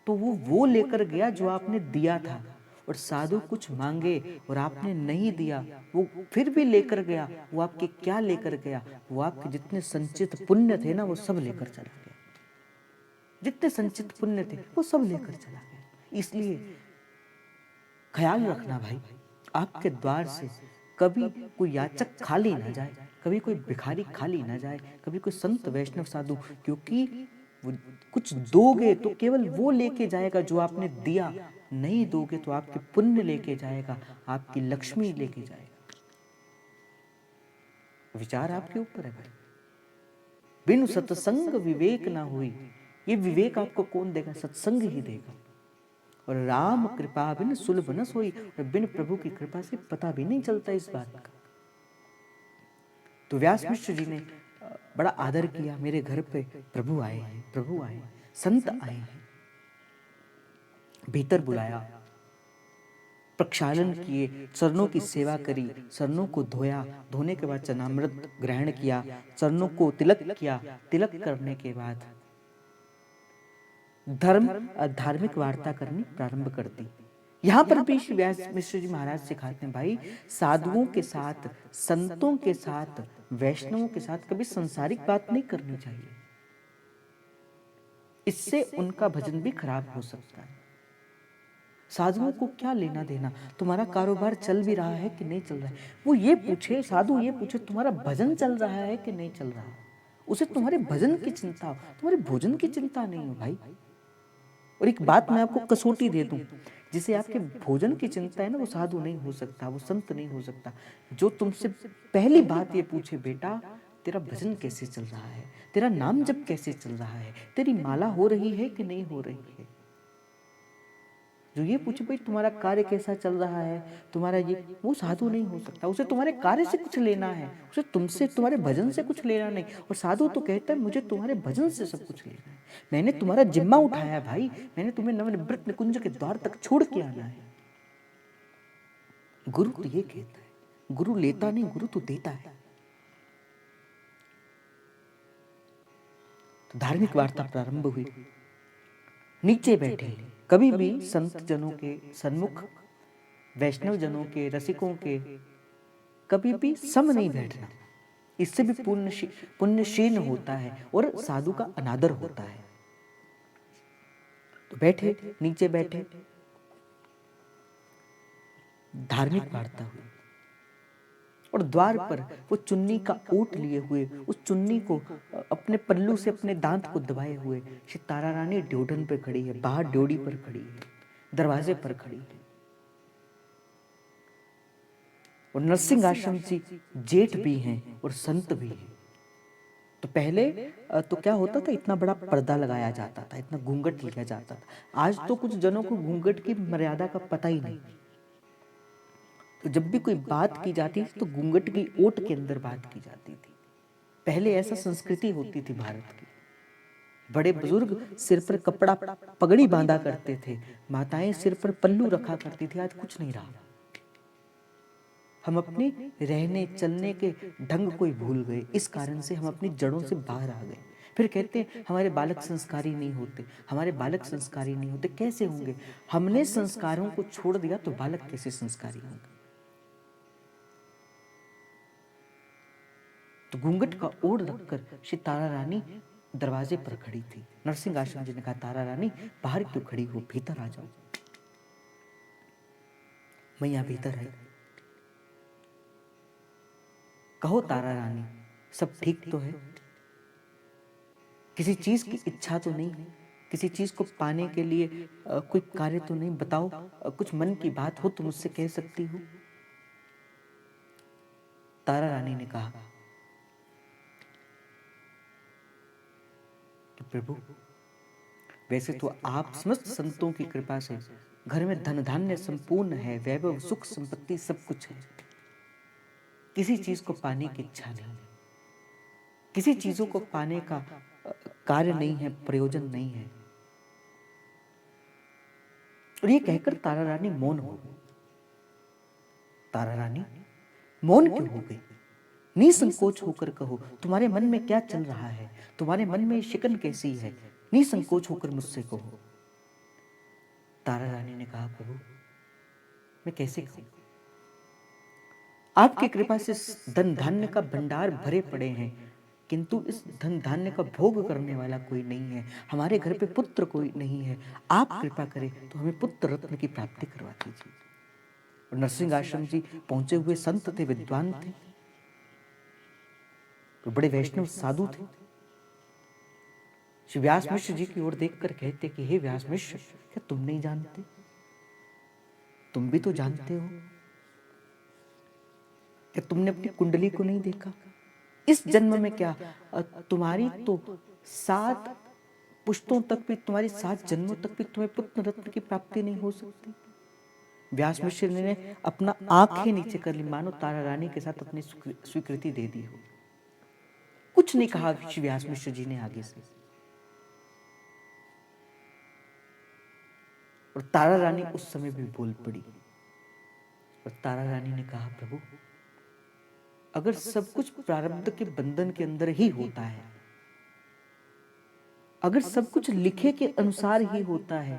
तो वो लेकर गया जो आपने दिया था, और साधु कुछ मांगे और आपने नहीं दिया, वो फिर भी लेकर गया। वो आपके क्या लेकर गया? वो आपके जितने संचित पुण्य थे ना, वो सब लेकर चला गया। जितने संचित पुण्य थे वो सब लेकर चला गया। इसलिए ख्याल रखना भाई, आपके द्वार से कभी कोई याचक खाली ना जाए, कभी कोई भिखारी खाली ना जाए, कभी कोई संत वैष्णव साधु, क्योंकि वो कुछ दोगे तो केवल वो लेके जाएगा जो आपने दिया, नहीं दोगे तो आपके पुण्य लेके जाएगा, आपकी लक्ष्मी लेके जाएगा। विचार आपके ऊपर है भाई। बिनु सत्संग विवेक ना हुई, ये विवेक आपको कौन देगा? सत्संग ही देगा। और राम कृपा बिन सुलभ न सोई, और बिन प्रभु की कृपा से पता भी नहीं चलता इस बात का। तो व्यास मिश्र जी ने बड़ा आदर किया, मेरे घर पे प्रभु आए हैं, प्रभु आए हैं, संत आए हैं। भीतर बुलाया, प्रक्षालन किए, चरणों की सेवा करी, चरणों को धोया, धोने के बाद चरणामृत ग्रहण किया, चरणों को तिलक किया, तिलक करने के बाद धार्मिक वार्ता करनी प्रारंभ कर दी। यहाँ पर भी श्री व्यास मिश्र जी महाराज सिखाते हैं भाई, साधुओं के साथ, संतों के साथ, वैष्णवों के साथ कभी संसारिक बात नहीं करनी चाहिए। इससे उनका भजन भी खराब हो सकता है। साधुओं को क्या लेना देना, तुम्हारा कारोबार चल भी रहा है कि नहीं चल रहा है, वो ये पूछे, साधु ये पूछे तुम्हारा भजन चल रहा है कि नहीं चल रहा, उसे तुम्हारे भजन की चिंता हो, तुम्हारे भोजन की चिंता नहीं हो भाई। और एक बात मैं आपको कसौटी दे दूं, जिसे आपके भोजन की चिंता है ना, वो साधु नहीं हो सकता, वो संत नहीं हो सकता। जो तुमसे पहली बात ये पूछे, बेटा तेरा भजन कैसे चल रहा है, तेरा नाम जप कैसे चल रहा है, तेरी माला हो रही है कि नहीं हो रही है, जो ये पूछे भाई तुम्हारा कार्य कैसा चल रहा है, तुम्हारा ये, वो साधु नहीं हो सकता। उसे तुम्हारे कार्य से कुछ लेना है, उसे तुमसे, तुम्हारे भजन से कुछ लेना नहीं। और साधु तो कहता है मुझे तुम्हारे भजन से सब कुछ लेना है, मैंने तुम्हारा जिम्मा उठाया भाई, मैंने तुम्हें नवनिवृत्त निकुंज के द्वार तक छोड़ के आना है। गुरु तो ये कहता है, गुरु लेता नहीं, गुरु तो देता है। तो धार्मिक वार्ता प्रारंभ हुई, नीचे बैठे। कभी भी संत जनों के सन्मुख, वैष्णव जनों के, रसिकों के कभी भी सम नहीं बैठना, इससे भी पुण्य क्षीण होता है और साधु का अनादर होता है। तो बैठे, नीचे बैठे, धार्मिक वार्ता हुई, और द्वार पर वो चुन्नी का ओट लिए हुए, उस चुन्नी को अपने पल्लू से अपने दांत को दबाए हुए श्री तारा रानी ड्योढ़न पर खड़ी है, बाहर ड्योढ़ी पर खड़ी है, दरवाजे पर खड़ी है। और नरसिंह आश्रम जी जेठ भी हैं और संत भी हैं। तो पहले तो क्या होता था, इतना बड़ा पर्दा लगाया जाता था, इतना घूंघट लिया जाता था। आज तो कुछ जनों को घूंघट की मर्यादा का पता ही नहीं। तो जब भी कोई बात की जाती थी तो घूंघट की ओट के अंदर बात की जाती थी। पहले ऐसा संस्कृति होती थी भारत की। बड़े बुजुर्ग सिर पर कपड़ा, पगड़ी बांधा करते थे, माताएं सिर पर पल्लू रखा करती थी। आज कुछ नहीं रहा। हम अपने रहने चलने के ढंग को ही भूल गए। इस कारण से हम अपनी जड़ों से बाहर आ गए। फिर कहते हैं हमारे बालक संस्कारी नहीं होते, हमारे बालक संस्कारी नहीं होते। कैसे होंगे? हमने संस्कारों को छोड़ दिया तो बालक कैसे संस्कारी होंगे? तो घूंघट का ओढ़ रखकर श्री तारा रानी दरवाजे पर खड़ी थी। नरसिंह आश्रम जी ने कहा, तारा रानी बाहर क्यों खड़ी हो, भीतर आ जाओ। मैया भीतर आई। कहो तारा रानी, सब ठीक तो है? किसी चीज की इच्छा तो नहीं है? किसी चीज को पाने के लिए कोई कार्य तो नहीं? बताओ, कुछ मन की बात हो तो मुझसे कह सकती हो। तारा रानी ने कहा कि प्रभु, वैसे तो आप समस्त संतों की कृपा से घर में धन धान्य संपूर्ण है, वैभव सुख संपत्ति सब कुछ है। किसी चीज को पाने की इच्छा नहीं है, किसी चीजों को पाने का कार्य नहीं है, प्रयोजन नहीं है। और ये कहकर तारा रानी मौन हो गई। तारा रानी मौन क्यों हो गई? निसंकोच होकर कहो, तुम्हारे मन में क्या चल रहा है? तुम्हारे मन में शिकन कैसी है? निसंकोच होकर मुझसे कहो। तारा रानी ने कहा, प्रभु मैं कैसे कहूं? आपकी कृपा से धन धान्य का भंडार भरे पड़े हैं, किंतु इस धन धान्य का भोग करने वाला कोई नहीं है। हमारे घर पे पुत्र कोई नहीं है। आप कृपा करें तो हमें पुत्र रत्न की प्राप्ति करवा दीजिए। और नरसिंह आश्रम जी पहुंचे हुए संत थे, विद्वान थे, तो बड़े वैष्णव साधु थे। श्री व्यास मिश्र जी की ओर देखकर कहते कि हे व्यास मिश्र, क्या तुम नहीं जानते? तुम भी तो जानते हो। क्या तुमने अपनी कुंडली को नहीं देखा? इस जन्म में क्या तुम्हारी तो 7 पुश्तों तक भी, तुम्हारी 7 जन्मों तक भी तुम्हें पुत्र रत्न की प्राप्ति नहीं हो सकती। व्यास मिश्र ने अपना आंखें नीचे कर ली, मानो तारा रानी के साथ अपनी स्वीकृति दे दी हो। कुछ नहीं कहा व्यास मिश्र जी ने आगे से। और तारा रानी उस समय भी बोल पड़ी। और तारा रानी ने कहा, प्रभु अगर सब कुछ प्रारब्ध के बंधन के अंदर ही होता है, अगर सब कुछ लिखे के अनुसार ही होता है,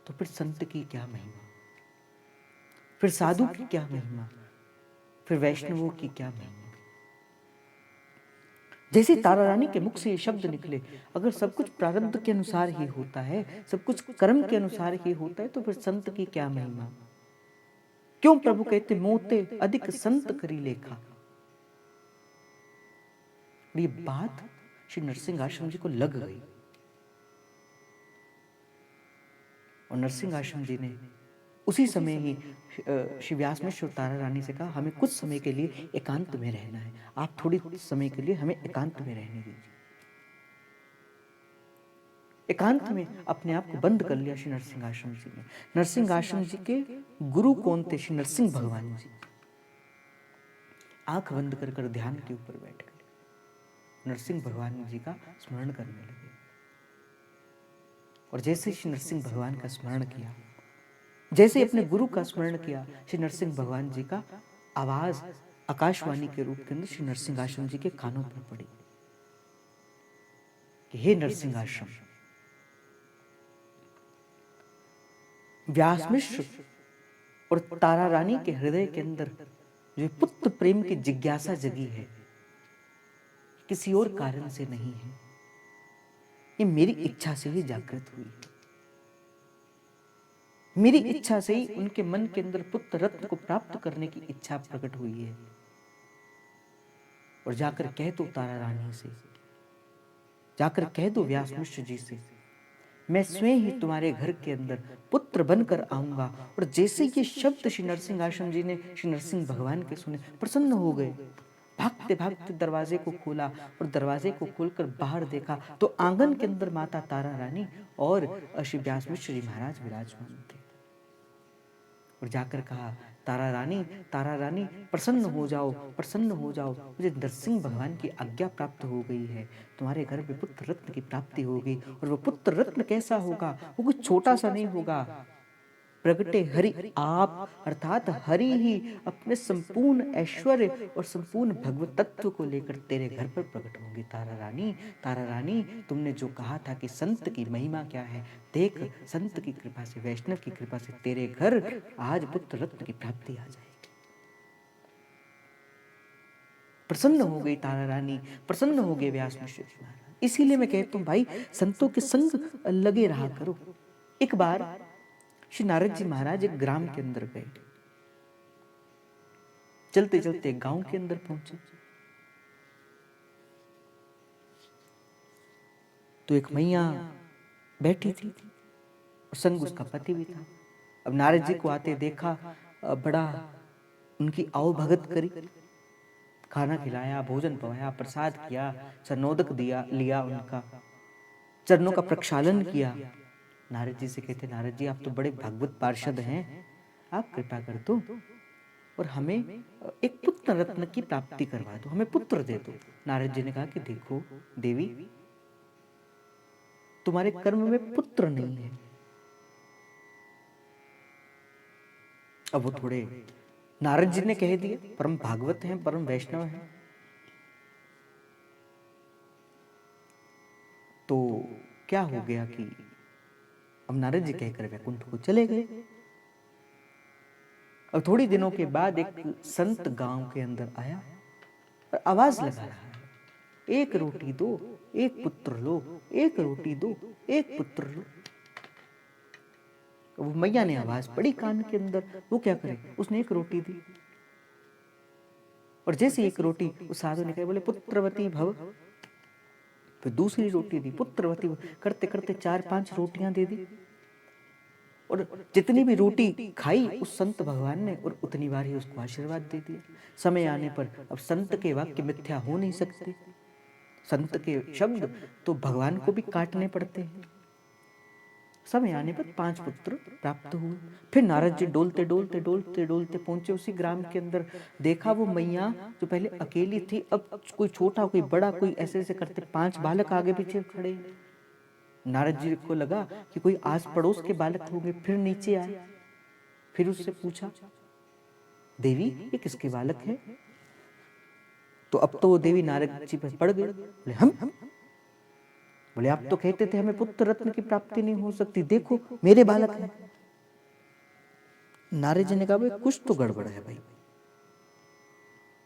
तो फिर संत की क्या महिमा, फिर साधु की क्या महिमा, फिर वैष्णवों की क्या महिमा। जैसे तारा रानी के मुख से ये शब्द निकले, अगर सब कुछ प्रारब्ध के अनुसार ही होता है, सब कुछ कर्म के अनुसार ही होता है, तो फिर संत की क्या महिमा। क्यों प्रभु कहते, मोते अधिक संत करी लेखा। ये बात श्री नरसिंह आश्रम जी को लग गई। और नरसिंह आश्रम जी ने उसी समय ही श्री व्यास मिश्र और तारा रानी से कहा, हमें कुछ समय के लिए एकांत में रहना है, आप थोड़ी समय के लिए हमें एकांत में रहने दीजिए। एकांत में अपने आप को बंद कर लिया श्री नरसिंह आश्रम जी ने। नरसिंह आश्रम जी के गुरु कौन थे? श्री नरसिंह भगवान जी। आंख बंद कर कर ध्यान के ऊपर बैठ कर नरसिंह भगवान जी का स्मरण करने लगे। और जैसे श्री नरसिंह भगवान का स्मरण किया, जैसे अपने गुरु का स्मरण किया, श्री नरसिंह भगवान जी का आवाज आकाशवाणी के रूप के अंदर श्री नरसिंह आश्रम जी के कानों पर पड़ी कि हे नरसिंह आश्रम, व्यास मिश्र और तारा रानी के हृदय के अंदर जो पुत्र प्रेम की जिज्ञासा जगी है, किसी और कारण से नहीं है, ये मेरी इच्छा से ही जागृत हुई है। मेरी इच्छा से ही उनके मन के अंदर पुत्र रत्न को प्राप्त करने की इच्छा प्रकट हुई है। और जाकर कह दो तारा रानी से, जाकर कह दो व्यास मिश्र जी से, मैं स्वयं ही तुम्हारे घर के अंदर पुत्र बनकर आऊंगा। और जैसे ये शब्द श्री नरसिंह आश्रम जी ने श्री नरसिंह भगवान के सुने, प्रसन्न हो गए। भागते भागते दरवाजे को खोला और दरवाजे को खोलकर बाहर देखा तो आंगन के अंदर माता तारा रानी और श्री व्यास मिश्र जी महाराज विराजमान थे। और जाकर कहा, तारा रानी प्रसन्न हो जाओ, प्रसन्न हो जाओ, मुझे नरसिंह भगवान की आज्ञा प्राप्त हो गई है, तुम्हारे घर में पुत्र रत्न की प्राप्ति होगी। और वो पुत्र रत्न कैसा होगा? वो कुछ छोटा सा नहीं होगा, प्रगटे हरि आप, अर्थात हरि ही अपने संपूर्ण ऐश्वर्य और संपूर्ण भगवत तत्व को लेकर तेरे घर पर प्रकट होंगे। तारा रानी, तारा रानी, तुमने जो कहा था कि संत की महिमा क्या है, देख संत की कृपा से, वैष्णव की कृपा से तेरे घर आज पुत्र रत्न की प्राप्ति आ जाएगी। प्रसन्न हो गई तारा रानी, प्रसन्न हो गए व्यास मिश्र जी महाराज। इसीलिए मैं कहता हूं भाई, संतों के संग लगे रहा करो। एक बार श्री नारद जी महाराज एक ग्राम के अंदर गए, चलते चलते गांव के अंदर पहुंचे तो एक मैया बैठी थी और संग उसका पति भी था। अब नारद जी को आते देखा, बड़ा उनकी आओ भगत करी, खाना खिलाया, भोजन पवाया, प्रसाद किया, चरणोदक दिया, लिया, उनका चरणों का प्रक्षालन किया। नारद जी से कहते, नारद जी आप तो बड़े भागवत पार्षद हैं, आप कृपा कर दो और हमें एक पुत्र रत्न की प्राप्ति करवा दो, हमें पुत्र दे दो। नारद जी ने कहा कि देखो देवी, तुम्हारे कर्म में पुत्र नहीं है। अब वो थोड़े, नारद जी ने कह दिया, परम भागवत हैं, परम वैष्णव हैं, तो क्या हो गया कि अब नारद जी कहकर वैकुंठ को चले गए। अब थोड़ी दिनों के बाद एक संत गांव के अंदर आया और आवाज लगा रहा है, एक रोटी दो, एक पुत्र लो, एक रोटी दो, एक पुत्र लो। वो मैया ने आवाज पड़ी कान के अंदर, वो क्या करे, उसने एक रोटी दी और जैसे एक रोटी उस साधु ने कहा, बोले पुत्रवती भव, फिर दूसरी रोटी दी, पुत्रवती भव, करते करते 4-5 रोटियां दे दी और जितनी भी रोटी खाई उस संत भगवान ने और उतनी बार ही उसको आशीर्वाद दे दिया। समय आने पर, अब संत के वाक्य मिथ्या हो नहीं सकते, संत के शब्द तो भगवान को भी काटने पड़ते हैं। समय आने पर 5 पुत्र प्राप्त हुए। फिर नारद जी डोलते डोलते डोलते डोलते पहुंचे उसी ग्राम के अंदर। देखा वो मैया जो पहले अकेली थी, अब कोई छोटा कोई बड़ा कोई ऐसे ऐसे करते 5 बालक आगे पीछे खड़े। नारद जी को लगा कि कोई आस पड़ोस के बालक होंगे। फिर नीचे आए, फिर उससे पूछा, देवी ये किसके बालक है? तो अब तो वो देवी नारद जी पर पड़ गई। बोले हम, बोले आप तो कहते थे हमें पुत्र रत्न की प्राप्ति नहीं हो सकती, देखो मेरे बालक हैं। नारद जी ने कहा, भाई कुछ तो गड़बड़ है भाई,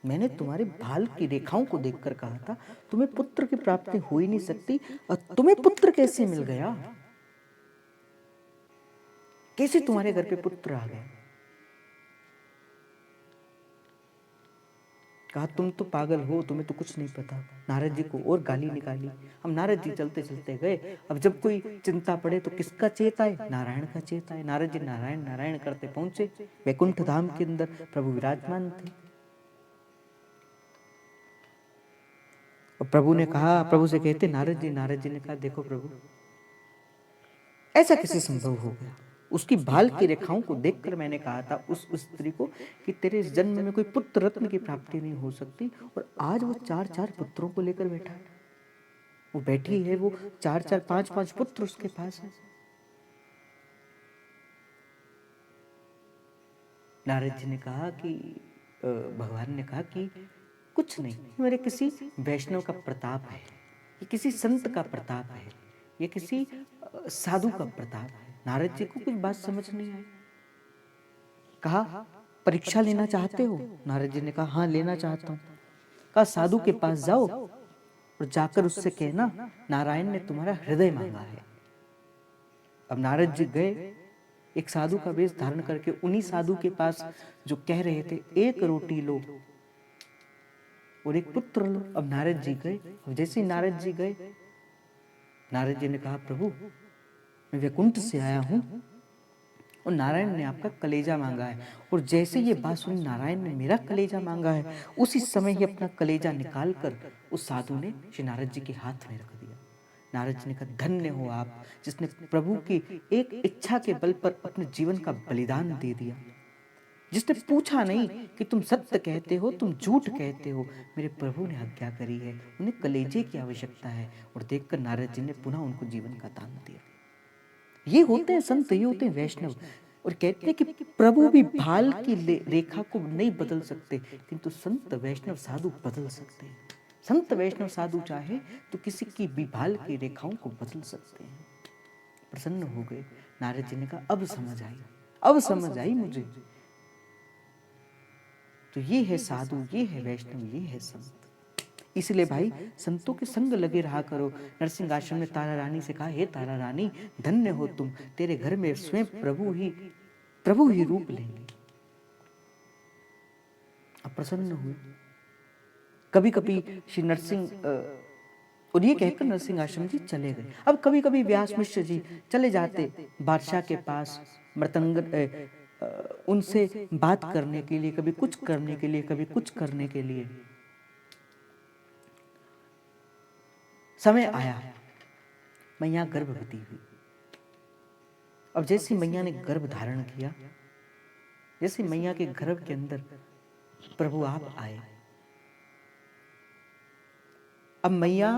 मैंने तुम्हारे भाल की रेखाओं को देखकर कहा था तुम्हें पुत्र की प्राप्ति हो ही नहीं सकती, और तुम्हें पुत्र कैसे मिल गया? कैसे तुम्हारे घर पे पुत्र आ गए? कहा तुम तो पागल हो, तुम्हें तो कुछ नहीं पता। नारद जी को और गाली निकाली। हम नारद जी चलते चलते गए। अब जब कोई चिंता पड़े तो किसका चेत आए? नारायण का चेत आए। नारद जी नारायण नारायण करते पहुंचे वैकुंठ धाम के अंदर, प्रभु विराजमान थे। और प्रभु ने कहा, प्रभु से कहते नारद जी ने कहा, देखो प्रभु ऐसा कैसे संभव हो गया? उसकी भाल की रेखाओं को देखकर मैंने कहा था उस स्त्री को कि तेरे जन्म में कोई पुत्र रत्न की प्राप्ति नहीं हो सकती, और आज वो 4-4 पुत्रों को लेकर बैठा है। वो बैठी है, वो 4-4 5-5 पुत्र उसके पास है। नारद जी ने कहा कि भगवान ने कहा कि कुछ नहीं, मेरे किसी वैष्णव का प्रताप है, ये किसी संत का प्रताप है, ये किसी साधु का प्रताप है। नारद जी को कुछ बात समझ नहीं आई। कहा परीक्षा लेना चाहते हो? नारद जी ने कहा हाँ लेना चाहता हूँ। कहा साधु के पास जाओ और जाकर उससे कहना नारायण ने तुम्हारा हृदय मांगा है। अब नारद जी गए, एक साधु का वेश धारण करके उन्हीं साधु के पास जो कह रहे थे एक रोटी लो और एक पुत्र लो। अब नारद जी गए। अब जैसे ही नारद जी गए, नारद जी ने कहा प्रभु मैं वैकुंठ से आया हूं और नारायण ने आपका कलेजा मांगा है। और जैसे ये बात सुनी, नारायण ने मेरा कलेजा मांगा है, उसी समय ही अपना कलेजा निकालकर उस साधु ने श्री नारद जी के हाथ में रख दिया। नारद जी ने कहा धन्य हो आप जिसने प्रभु की एक इच्छा के बल पर अपने जीवन का बलिदान दे दिया, जिसने पूछा नहीं कि तुम सत्य कहते हो तुम झूठ कहते हो, मेरे प्रभु ने आज्ञा करी है, उन्हें कलेजे की आवश्यकता है। और देखकर नारद जी ने पुनः उनको जीवन का दान दिया। ये होते हैं संत, ये होते हैं वैष्णव। और कहते हैं कि प्रभु भी भाल की रेखा को नहीं बदल सकते, किंतु संत वैष्णव साधु बदल सकते हैं। संत वैष्णव साधु चाहे तो किसी की भी भाल की रेखाओं को बदल सकते हैं। प्रसन्न हो गए। नारद जी ने कहा अब समझ आई, अब समझ आई मुझे। तो ये है साधु, ये है वैष्णव, ये है संत। इसलिए भाई संतों के संग लगे रहा करो। नरसिंह आश्रम में तारा रानी से कहा, हे तारा रानी धन्य हो तुम, तेरे घर में स्वयं प्रभु ही रूप लेंगे। अब प्रसन्न हुए। कभी कभी श्री नरसिंह और ये कहकर नरसिंह आश्रम जी चले गए। अब कभी कभी व्यास मिश्र जी चले जाते बादशाह के पास मृतंग उनसे बात करने के लिए, कभी कुछ करने के लिए, कभी कुछ करने के लिए। समय आया, मैया गर्भवती हुई। अब जैसी मैया ने गर्भ धारण किया, जैसे मैया के गर्भ के अंदर प्रभु आप आए। अब मैया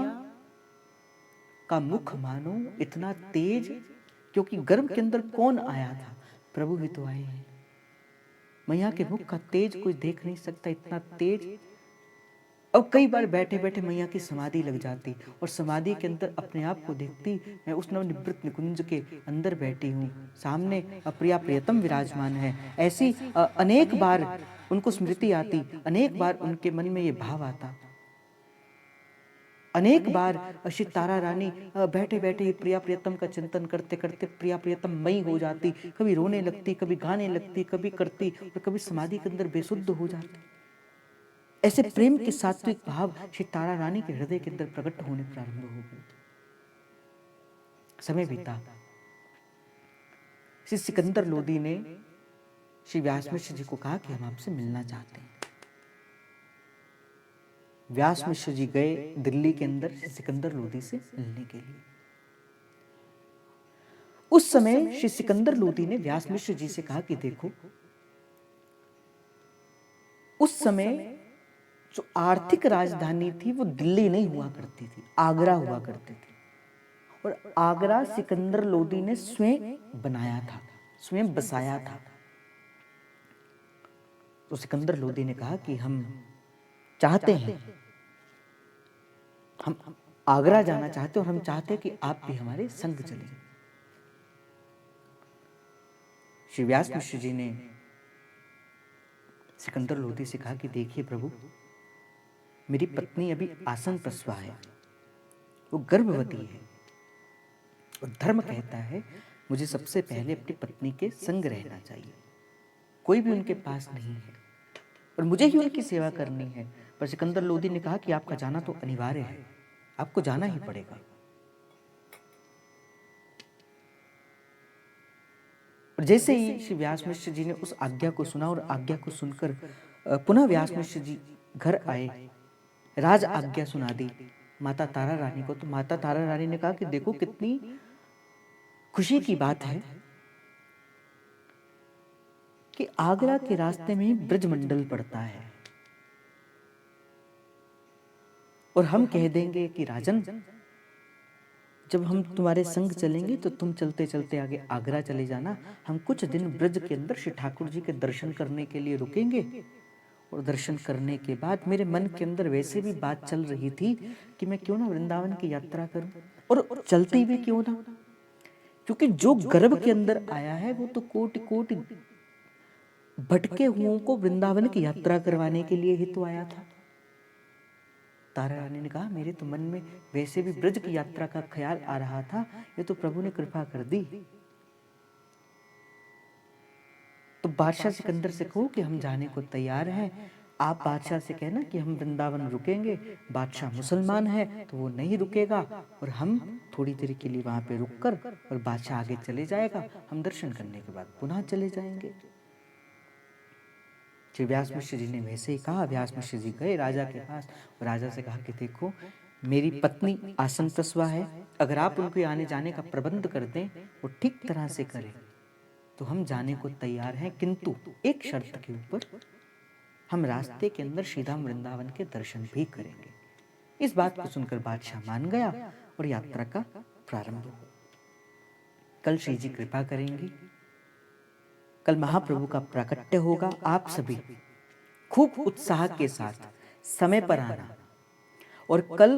का मुख मानो इतना तेज, क्योंकि गर्भ के अंदर कौन आया था? प्रभु ही तो आए हैं। मैया के मुख का तेज कोई देख नहीं सकता, इतना तेज। अब कई बार बैठे बैठे मैया की समाधि लग जाती और समाधि के अंदर अपने आप को देखती, मैं उस नवनिवृत्त निकुंज के अंदर बैठी हूँ, सामने प्रिया प्रियतम विराजमान है। ऐसी अनेक बार उनको स्मृति आती, अनेक बार उनके मन में ये भाव आता। अनेक बार श्री तारा रानी बैठे बैठे प्रिया प्रियतम का चिंतन करते करते प्रिया प्रियतम मई हो जाती, कभी रोने लगती, कभी गाने लगती, कभी करती और कभी समाधि के अंदर बेसुद्ध हो जाती। ऐसे प्रेम के सात्विक भाव श्री तारा रानी के हृदय के अंदर प्रकट होने प्रारंभ हो गए। समय बीता। श्री सिकंदर लोदी ने श्री व्यास मिश्र जी को कहा कि हम आपसे मिलना चाहते हैं। व्यास मिश्र जी गए दिल्ली के अंदर श्री सिकंदर लोदी से मिलने के लिए। उस समय श्री सिकंदर लोदी ने व्यास मिश्र जी से कहा कि देखो, उस समय जो आर्थिक राजधानी थी वो दिल्ली नहीं हुआ करती थी, आगरा हुआ करती थी। और आगरा सिकंदर लोदी ने स्वयं बनाया था, स्वयं बसाया था। तो सिकंदर लोदी ने कहा कि हम चाहते हैं, हम आगरा जाना चाहते हैं और हम चाहते हैं कि आप भी हमारे संग चलें। श्री व्यास मिश्र जी ने सिकंदर लोदी से कहा कि देखिए प्रभु, मेरी पत्नी अभी आसन प्रसवा है, वो गर्भवती है और धर्म कहता है मुझे सबसे पहले अपनी पत्नी के संग रहना चाहिए। कोई भी उनके पास नहीं है और मुझे ही उनकी सेवा करनी है। पर सिकंदर लोदी ने कहा कि आपका जाना तो अनिवार्य है, आपको जाना ही पड़ेगा। और जैसे ही श्री व्यास मिश्र जी ने उस आज्ञा को सुना और आज्ञा को सुनकर पुनः व्यास मिश्र जी घर आए, राज आज्ञा सुना दी माता तारा रानी को। तो माता तारा रानी ने कहा कि देखो कितनी खुशी की बात है कि आगरा के रास्ते में ही ब्रजमंडल पड़ता है और हम कह देंगे कि राजन, जब हम तुम्हारे संग चलेंगे तो तुम चलते चलते आगे आगरा चले जाना, हम कुछ दिन ब्रज के अंदर श्री ठाकुर जी के दर्शन करने के लिए रुकेंगे। और दर्शन करने के बाद मेरे मन के अंदर वैसे भी बात चल रही थी कि मैं क्यों ना वृंदावन की यात्रा करूं, और चलते हुए क्यों ना, क्योंकि जो गर्भ के अंदर आया है वो तो कोटि कोटि भटके हुओं को वृंदावन की यात्रा करवाने के लिए ही तो आया था। तारा रानी ने कहा मेरे तो मन में वैसे भी ब्रज की यात्रा का ख्याल आ रहा था, ये तो प्रभु ने कृपा कर दी। तो बादशाह सिकंदर से कहो कि हम जाने को तैयार हैं। आप बादशाह से कहना कि हम वृंदावन रुकेंगे। बादशाह मुसलमान है तो वो नहीं रुकेगा और हम थोड़ी देर के लिए वहां पे रुककर और बादशाह आगे चले जाएगा, हम दर्शन करने के बाद पुनः चले जाएंगे। श्री व्यास मिश्र जी ने वैसे ही कहा। व्यास मिश्र जी गए राजा के पास और राजा से कहा कि देखो, मेरी पत्नी आसन प्रसवा है, अगर आप उनके आने जाने का प्रबंध कर दें और ठीक तरह से करें तो हम जाने को तैयार हैं, किंतु एक शर्त के ऊपर, हम रास्ते के अंदर श्रीधाम वृंदावन के दर्शन भी करेंगे। इस बात को सुनकर बादशाह मान गया और यात्रा का प्रारंभ हुआ। कल श्री जी कृपा करेंगी कल महाप्रभु का प्राकट्य होगा। आप सभी खूब उत्साह के साथ समय पर आना, और कल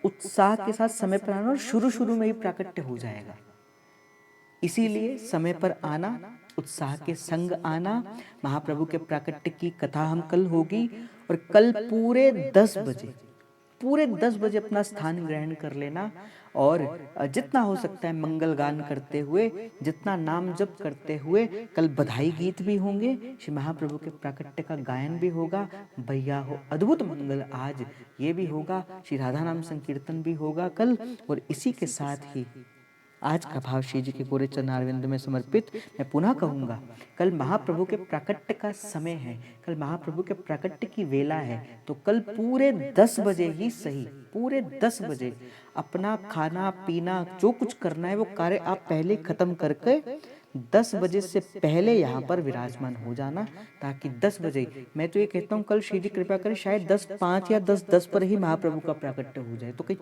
उत्साह के साथ समय पर आना, और शुरू शुरू में ही प्राकट्य हो जाएगा, इसीलिए समय पर आना, उत्साह के संग आना। महाप्रभु के प्राकट्य की कथा हम कल होगी, और कल पूरे 10 बजे अपना स्थान ग्रहण कर लेना, और जितना हो सकता है मंगल गान करते हुए, जितना नाम जप करते हुए, कल बधाई गीत भी होंगे, श्री महाप्रभु के प्राकट्य का गायन भी होगा। भैया हो अद्भुत मंगल आज ये भी होगा, श्री राधा नाम संकीर्तन भी होगा कल। और इसी के साथ ही आज का भाव श्री जी के गोरे चरणारविंद में समर्पित। मैं पुनः कहूँगा, कल महाप्रभु के प्राकट्य का समय है, कल महाप्रभु के प्राकट्य की वेला है, तो कल पूरे 10 बजे ही सही, पूरे 10 बजे अपना खाना पीना जो कुछ करना है वो कार्य आप पहले खत्म करके 10 बजे से पहले यहाँ पर विराजमान हो जाना, ताकि 10 बजे, मैं तो ये कहता हूँ कल श्री जी कृपा करें शायद 10:05 या 10:10 पर ही महाप्रभु का प्राकट्य हो जाए, तो कहीं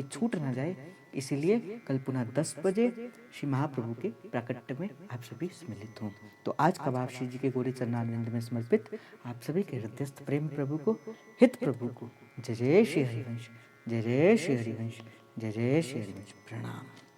छूट ना जाए, इसलिए कल पुनः 10 बजे श्री महाप्रभु के प्राकट्य में आप सभी सम्मिलित हों। तो आज का भाव श्री जी के गोरे चरणारविंद में समर्पित आप सभी के हृदयस्थ प्रेम प्रभु को, हित प्रभु को। जय जय श्री हरिवंश, जय जय श्री हरिवंश, जय जय श्री हरिवंश। प्रणाम।